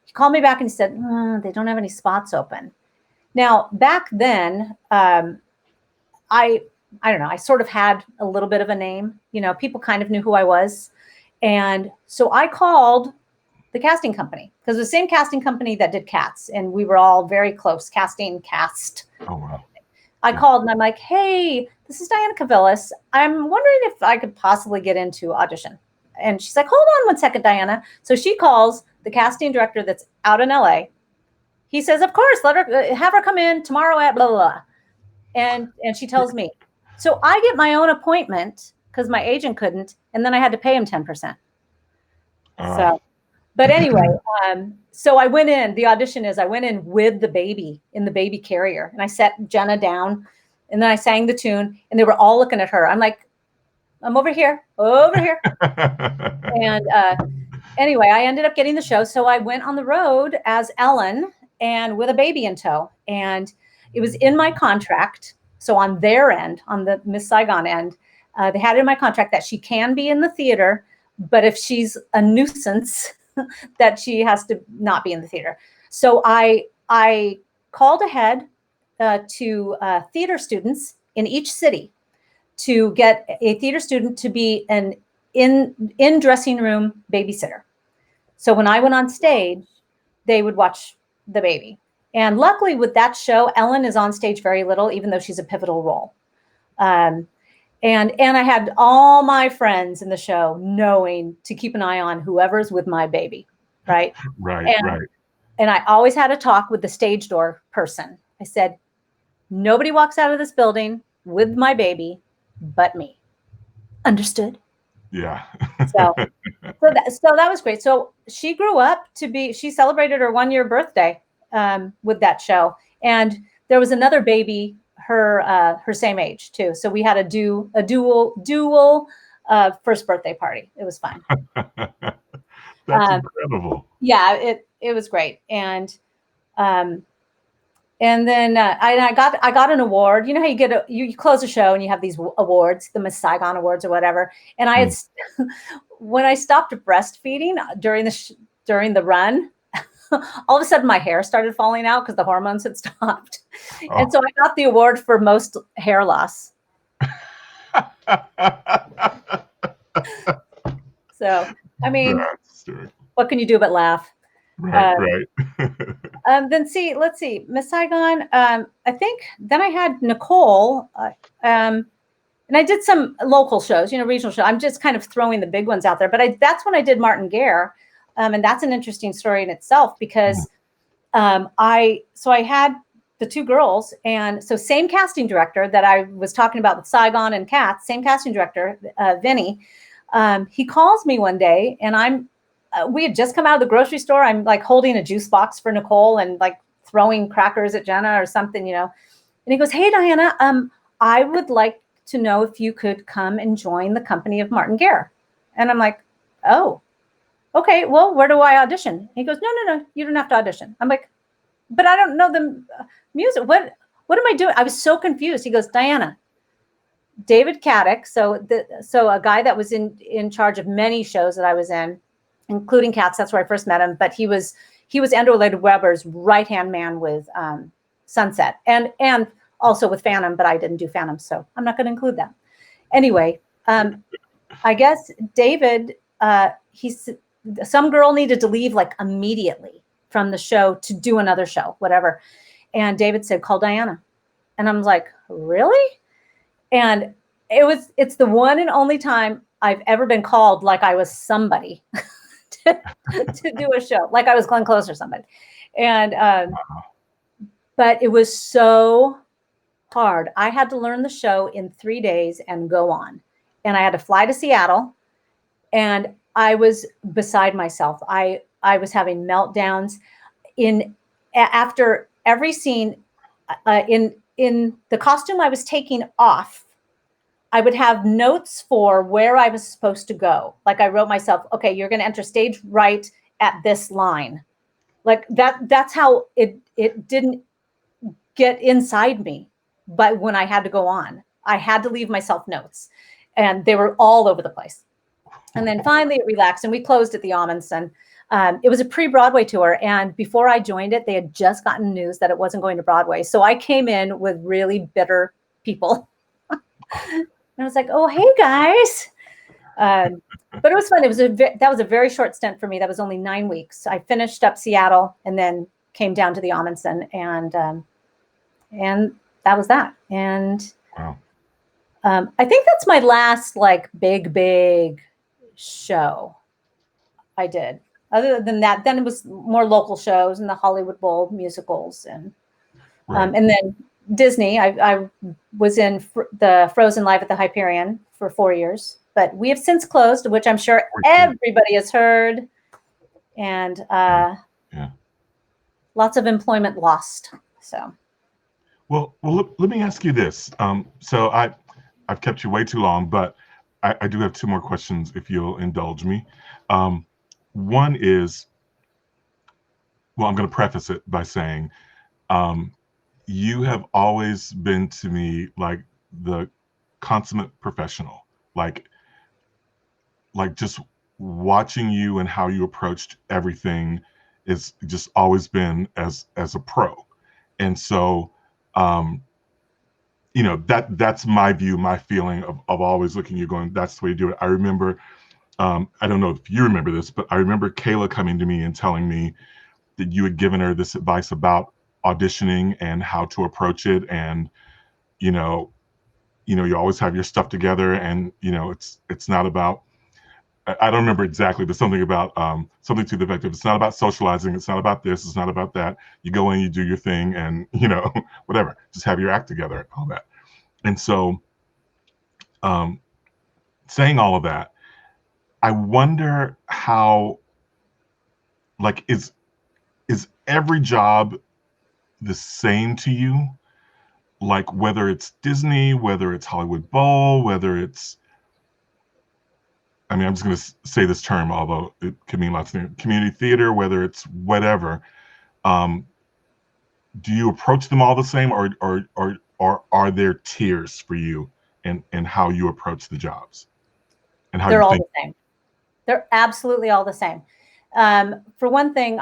He called me back and he said, they don't have any spots open. Now, back then, I don't know, I sort of had a little bit of a name. People kind of knew who I was. And so I called the casting company, because it was the same casting company that did Cats, and we were all very close, cast. Oh, wow. I called and I'm like, hey, this is Diana Kavilis. I'm wondering if I could possibly get into audition. And she's like, hold on one second, Diana. So she calls the casting director that's out in LA. He says, of course, have her come in tomorrow at blah, blah, blah. And she tells me. So I get my own appointment because my agent couldn't. And then I had to pay him 10%. But anyway, so I went in. The audition is I went in with the baby in the baby carrier. And I sat Jenna down. And then I sang the tune. And they were all looking at her. I'm like, I'm over here. And anyway, I ended up getting the show. So I went on the road as Ellen and with a baby in tow. And it was in my contract. So on their end, on the Miss Saigon end, they had it in my contract that she can be in the theater, but if she's a nuisance, that she has to not be in the theater. So I called ahead to theater students in each city to get a theater student to be an in dressing room babysitter. So when I went on stage, they would watch the baby. And luckily with that show, Ellen is on stage very little, even though she's a pivotal role. And I had all my friends in the show knowing to keep an eye on whoever's with my baby, right? Right. And I always had a talk with the stage door person. I said, nobody walks out of this building with my baby but me. Understood? Yeah. So that was great. So she grew up she celebrated her 1-year birthday with that show. And there was another baby her same age too. So we had a dual first birthday party. It was fun. That's incredible. Yeah, it was great. And then I got an award. You know how you close a show and you have these awards, the Miss Saigon Awards or whatever. And I had when I stopped breastfeeding during the run, all of a sudden my hair started falling out because the hormones had stopped. Oh. And so I got the award for most hair loss. So, I mean, what can you do but laugh? Right. Then let's see, Miss Saigon. I think then I had Nicole, and I did some local shows, regional shows. I'm just kind of throwing the big ones out there, but that's when I did Martin Gare. And that's an interesting story in itself because I had the two girls, and so same casting director that I was talking about with Saigon and Cats, same casting director, Vinny. He calls me one day, and we had just come out of the grocery store. I'm like holding a juice box for Nicole and like throwing crackers at Jenna or something, And he goes, "Hey, Diana, I would like to know if you could come and join the company of Martin Gare." And I'm like, "Oh. Okay, well, where do I audition?" He goes, no, you don't have to audition. I'm like, but I don't know the music. What am I doing? I was so confused. He goes, "Diana, David Caddick," so a guy that was in charge of many shows that I was in, including Cats. That's where I first met him. But he was Andrew Lloyd Webber's right-hand man with Sunset and also with Phantom, but I didn't do Phantom, so I'm not going to include that. Anyway, I guess David, some girl needed to leave like immediately from the show to do another show, whatever. And David said, "Call Diana." And I'm like, "Really?" And it's the one and only time I've ever been called like I was somebody to do a show, like I was Glenn Close or somebody. And, but it was so hard. I had to learn the show in 3 days and go on. And I had to fly to Seattle, and I was beside myself. I was having meltdowns after every scene. In the costume I was taking off, I would have notes for where I was supposed to go. Like I wrote myself, "Okay, you're going to enter stage right at this line." Like that's how it didn't get inside me. But when I had to go on, I had to leave myself notes, and they were all over the place. And then finally it relaxed and we closed at the Amundsen. It was a pre-Broadway tour. And before I joined it, they had just gotten news that it wasn't going to Broadway. So I came in with really bitter people. And I was like, oh, hey, guys. But it was fun. That was a very short stint for me. That was only 9 weeks. I finished up Seattle and then came down to the Amundsen. And that was that. And Wow. I think that's my last like big show I did. Other than that, then it was more local shows and the Hollywood Bowl musicals and and then Disney. I was in the Frozen Live at the Hyperion for 4 years, but we have since closed, which I'm sure everybody has heard. And lots of employment lost. So. Well, let me ask you this. So I've kept you way too long, but I do have 2 more questions if you'll indulge me. One is, well, I'm going to preface it by saying, you have always been to me like the consummate professional, like just watching you and how you approached everything is just always been as a pro. And so, you know, that's my view, my feeling of always looking at you going, that's the way you do it. I remember, I don't know if you remember this, but I remember Kayla coming to me and telling me that you had given her this advice about auditioning and how to approach it. And, you know, you always have your stuff together and, you know, it's not about, I don't remember exactly, but something about something to the effect of it's not about socializing. It's not about this. It's not about that. You go in, you do your thing and, you know, whatever, just have your act together, all that. And so saying all of that, I wonder how, like, is every job the same to you? Like whether it's Disney, whether it's Hollywood Bowl, whether it's, I mean, I'm just going to say this term, although it can mean lots of things, community theater, whether it's whatever. Do you approach them all the same or are there tiers for you in how you approach the jobs? And how they're all think? The same. They're absolutely all the same. For one thing,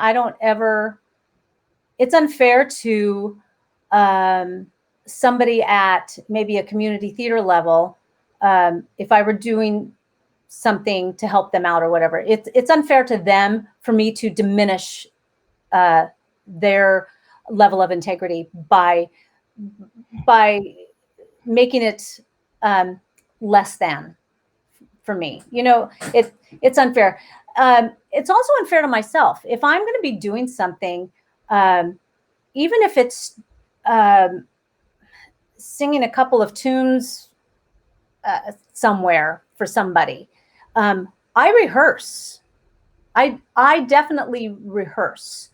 it's unfair to somebody at maybe a community theater level. If I were doing something to help them out or whatever, it's unfair to them for me to diminish their level of integrity by making it less than for me. You know, it's unfair. It's also unfair to myself. If I'm going to be doing something, even if it's singing a couple of tunes somewhere for somebody, I rehearse. I definitely rehearse.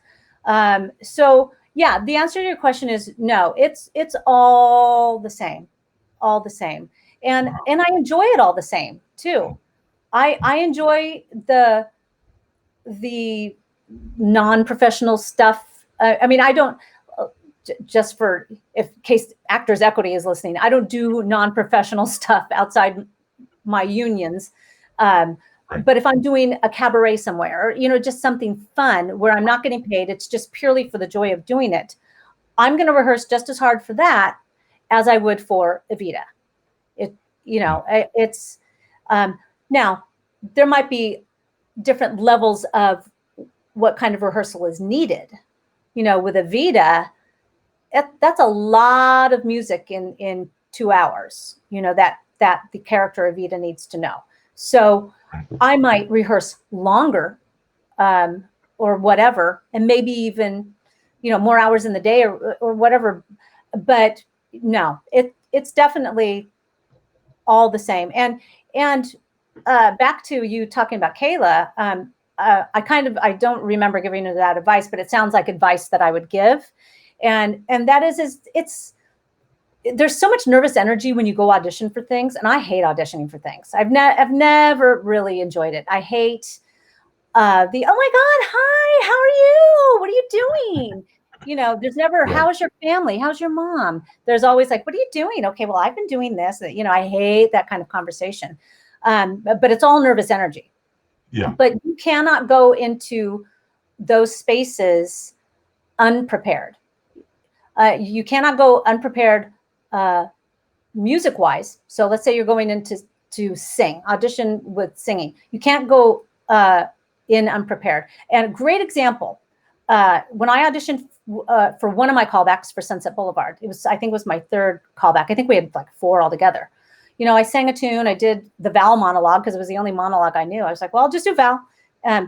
So yeah, the answer to your question is no. It's all the same, and I enjoy it all the same too. I enjoy the non-professional stuff. I mean, I don't. Just for case Actors Equity is listening, I don't do non-professional stuff outside my unions. But if I'm doing a cabaret somewhere, you know, just something fun where I'm not getting paid, it's just purely for the joy of doing it, I'm going to rehearse just as hard for that as I would for Evita. It's now there might be different levels of what kind of rehearsal is needed. You know, with Evita, that's a lot of music in 2 hours, you know, that the character Evita needs to know. So I might rehearse longer or whatever, and maybe even, you know, more hours in the day or whatever. But no, it's definitely all the same. And back to you talking about Kayla, I don't remember giving her that advice, but it sounds like advice that I would give. And that is there's so much nervous energy when you go audition for things, and I hate auditioning for things. I've never really enjoyed it. I hate oh my God, hi, how are you? What are you doing? You know, there's never, how's your family? How's your mom? There's always like, what are you doing? Okay, well, I've been doing this. You know, I hate that kind of conversation. But it's all nervous energy. Yeah. But you cannot go into those spaces unprepared. You cannot go unprepared music wise. So let's say you're going in to sing, audition with singing. You can't go in unprepared. And a great example, when I auditioned for one of my callbacks for Sunset Boulevard, I think it was my third callback. I think we had like 4 altogether. You know, I sang a tune. I did the Val monologue because it was the only monologue I knew. I was like, well, I'll just do Val.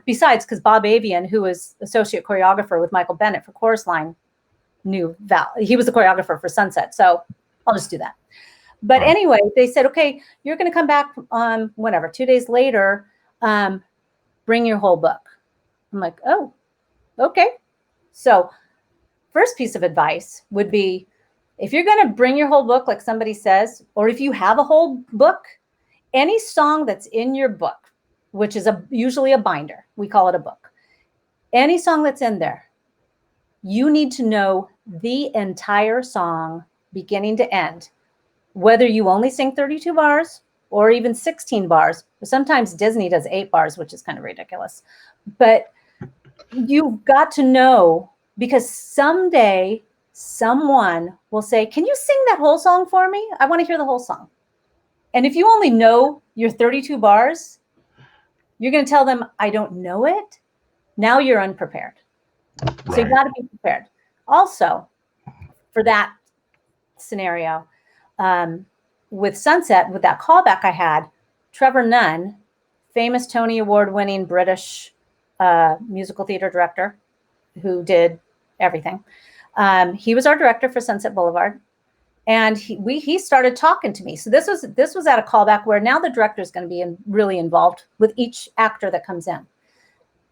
Besides, because Bob Avian, who was associate choreographer with Michael Bennett for Chorus Line, knew Val. He was the choreographer for Sunset. So I'll just do that. But anyway, they said, okay, you're going to come back whenever, 2 days later, bring your whole book. I'm like, oh, okay. So first piece of advice would be, if you're going to bring your whole book, like somebody says, or if you have a whole book, any song that's in your book, which is usually a binder, we call it a book, any song that's in there, you need to know the entire song beginning to end, whether you only sing 32 bars or even 16 bars. Sometimes Disney does 8 bars, which is kind of ridiculous. But you've got to know, because someday someone will say, can you sing that whole song for me? I want to hear the whole song. And if you only know your 32 bars, you're going to tell them, I don't know it. Now you're unprepared. Right. So you've got to be prepared. Also, for that scenario, with Sunset, with that callback I had, Trevor Nunn, famous Tony Award-winning British musical theater director who did everything. He was our director for Sunset Boulevard, and he started talking to me. So this was at a callback where now the director is going to be really involved with each actor that comes in.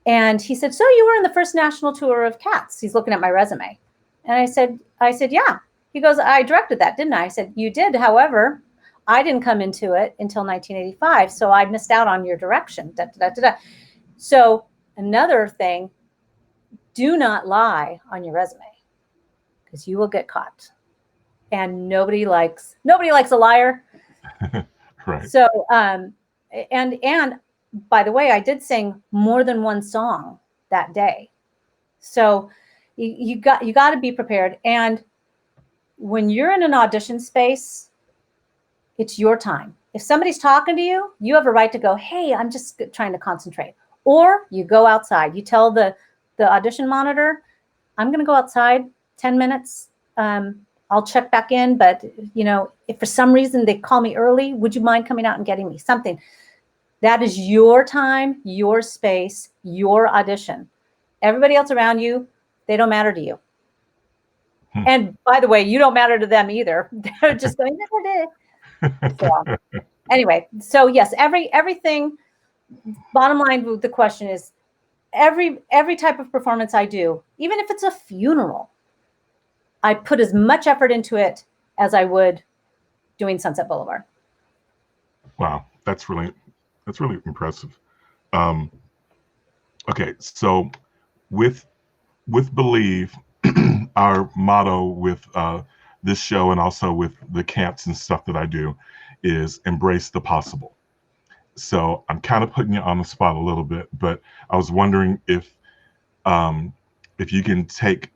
And he said, so you were in the first national tour of Cats. He's looking at my resume. And I said, yeah. He goes, I directed that, didn't I? I said, you did. However, I didn't come into it until 1985. So I missed out on your direction. Da, da, da, da. So another thing, do not lie on your resume, because you will get caught. And nobody likes a liar. Right. So, and by the way, I did sing more than one song that day. So you got to be prepared. And when you're in an audition space, it's your time. If somebody's talking to you, you have a right to go, hey, I'm just trying to concentrate. Or you go outside. You tell the audition monitor, I'm going to go outside 10 minutes. I'll check back in. But, you know, if for some reason they call me early, would you mind coming out and getting me something? That is your time, your space, your audition. Everybody else around you, they don't matter to you. And by the way, you don't matter to them either. They're just going, so, anyway, so yes, everything, bottom line with the question is, every type of performance I do, even if it's a funeral, I put as much effort into it as I would doing Sunset Boulevard. Wow, that's really impressive. Okay, so with Believe, our motto with this show and also with the camps and stuff that I do is embrace the possible. So I'm kind of putting you on the spot a little bit, but I was wondering if you can take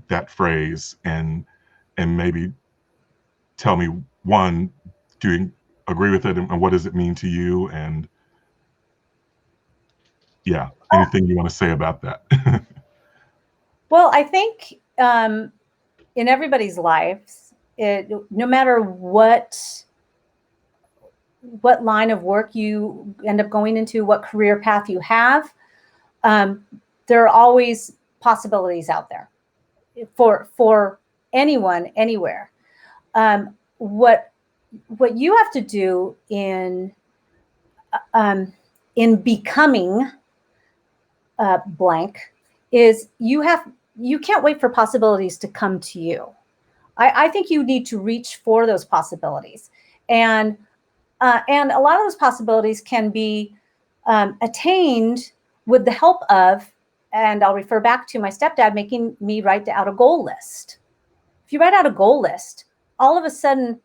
that phrase and maybe tell me, one, do you agree with it, and what does it mean to you? And yeah, anything you want to say about that? Well, I think in everybody's lives, no matter what line of work you end up going into, what career path you have, there are always possibilities out there for anyone, anywhere. What you have to do in becoming blank is you can't wait for possibilities to come to you. I think you need to reach for those possibilities, and a lot of those possibilities can be attained with the help of, and I'll refer back to my stepdad making me write out a goal list. If you write out a goal list, all of a sudden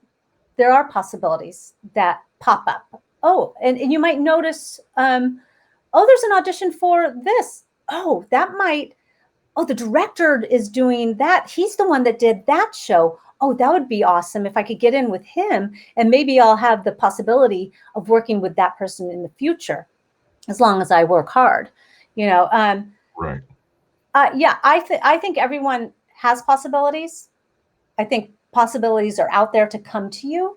there are possibilities that pop up. Oh, and you might notice, oh, there's an audition for this. Oh, the director is doing that. He's the one that did that show. Oh, that would be awesome if I could get in with him, and maybe I'll have the possibility of working with that person in the future, as long as I work hard, Right. Yeah, I think everyone has possibilities. I think possibilities are out there to come to you,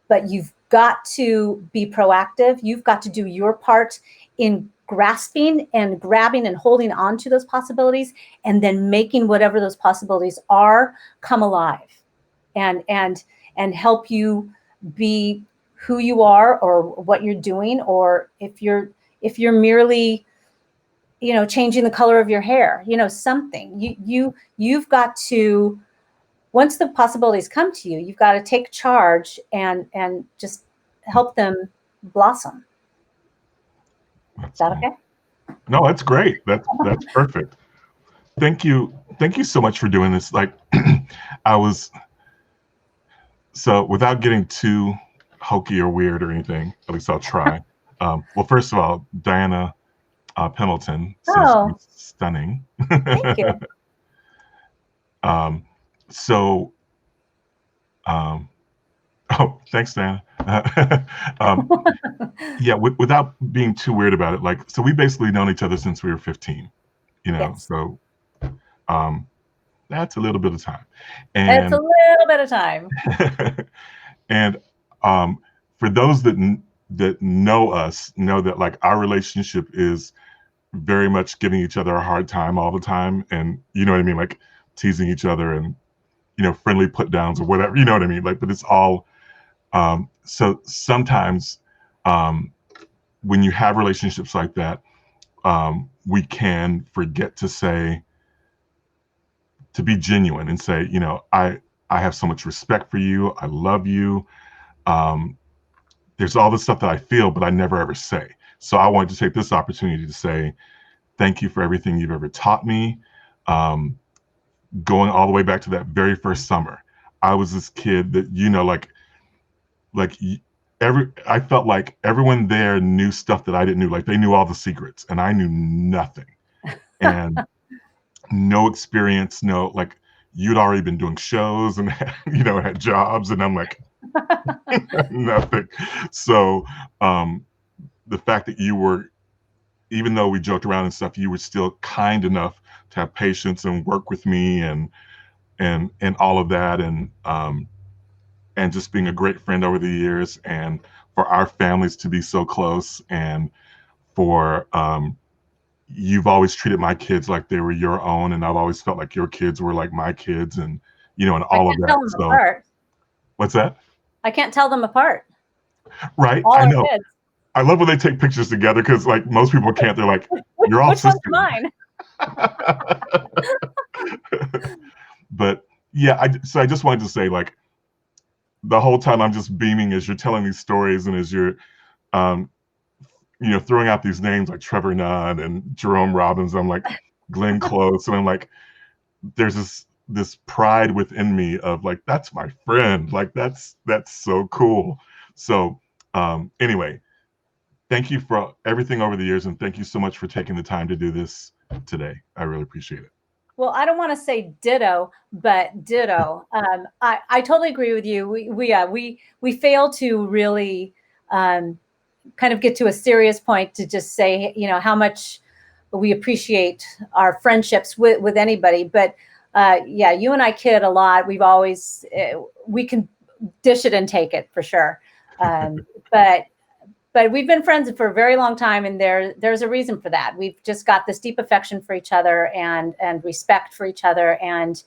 but you've got to be proactive. You've got to do your part in grasping and grabbing and holding on to those possibilities, and then making whatever those possibilities are come alive, and help you be who you are or what you're doing, or if you're merely changing the color of your hair, something you've got to, once the possibilities come to you, you've got to take charge and just help them blossom. Is that okay? No, that's great. That's perfect. Thank you so much for doing this. Like, so without getting too hokey or weird or anything, at least I'll try. Well, first of all, Diana Pendleton says you're stunning. Thank you. So, oh, thanks, Diana. Yeah, without being too weird about it, like, so we basically known each other since we were 15, Yes. so that's a little bit of time. And it's a little bit of time. And for those that know us, know that like our relationship is very much giving each other a hard time all the time, and you know what I mean, like teasing each other and friendly put downs or whatever, you know what I mean, like, but it's all so sometimes when you have relationships like that, we can forget to be genuine and say, I have so much respect for you, I love you. There's all this stuff that I feel, but I never ever say. So I wanted to take this opportunity to say thank you for everything you've ever taught me. Going all the way back to that very first summer, I was this kid that, I felt like everyone there knew stuff that I didn't know. Like they knew all the secrets and I knew nothing, and no experience, like you'd already been doing shows and had jobs, and I'm like nothing. So the fact that you were, even though we joked around and stuff, you were still kind enough to have patience and work with me and all of that, and just being a great friend over the years, and for our families to be so close, and for you've always treated my kids like they were your own, and I've always felt like your kids were like my kids, and and all of that. Tell them apart. What's that? I can't tell them apart. Right. All I know. Kids. I love when they take pictures together, because like most people can't. They're like, you're all sisters. Which one's mine? But yeah, so I just wanted to say, like, the whole time I'm just beaming as you're telling these stories, and as you're throwing out these names like Trevor Nunn and Jerome Robbins. I'm like Glenn Close, and I'm like, there's this pride within me of like, that's my friend. Like that's so cool. So anyway, thank you for everything over the years, and thank you so much for taking the time to do this today. I really appreciate it. Well, I don't want to say ditto, but ditto. I totally agree with you. We fail to really kind of get to a serious point to just say, how much we appreciate our friendships with anybody. But yeah, you and I kid a lot. We've always, we can dish it and take it for sure. But we've been friends for a very long time, and there's a reason for that. We've just got this deep affection for each other and respect for each other, and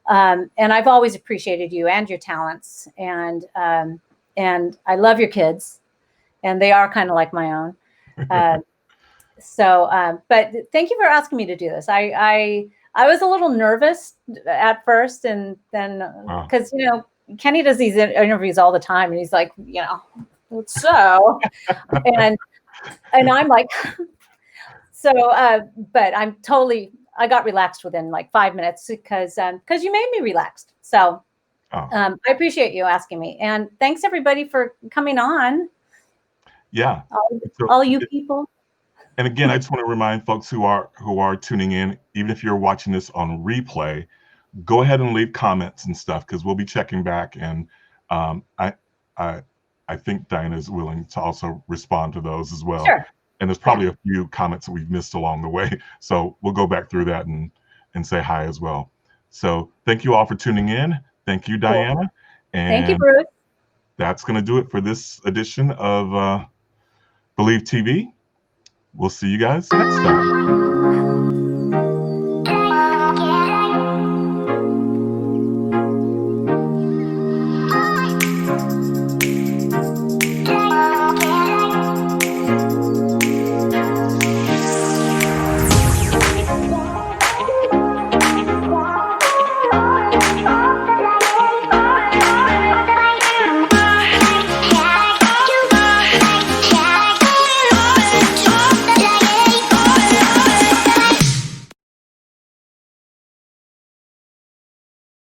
I've always appreciated you and your talents, and I love your kids, and they are kind of like my own. But thank you for asking me to do this. I was a little nervous at first, and then because Kenny does these interviews all the time, and he's like, so, and I'm like, so, but I got relaxed within like 5 minutes because you made me relaxed. So, I appreciate you asking me, and thanks everybody for coming on. Yeah. All you people. And again, I just want to remind folks who are tuning in, even if you're watching this on replay, go ahead and leave comments and stuff because we'll be checking back. And um, I, I, I think Diana is willing to also respond to those as well. Sure. And there's Yeah. probably a few comments that we've missed along the way, so we'll go back through that and say hi as well. So thank you all for tuning in. Thank you, Cool. Diana. Thank you, And Bruce. that's going to do it for this edition of Believe TV. We'll see you guys next time.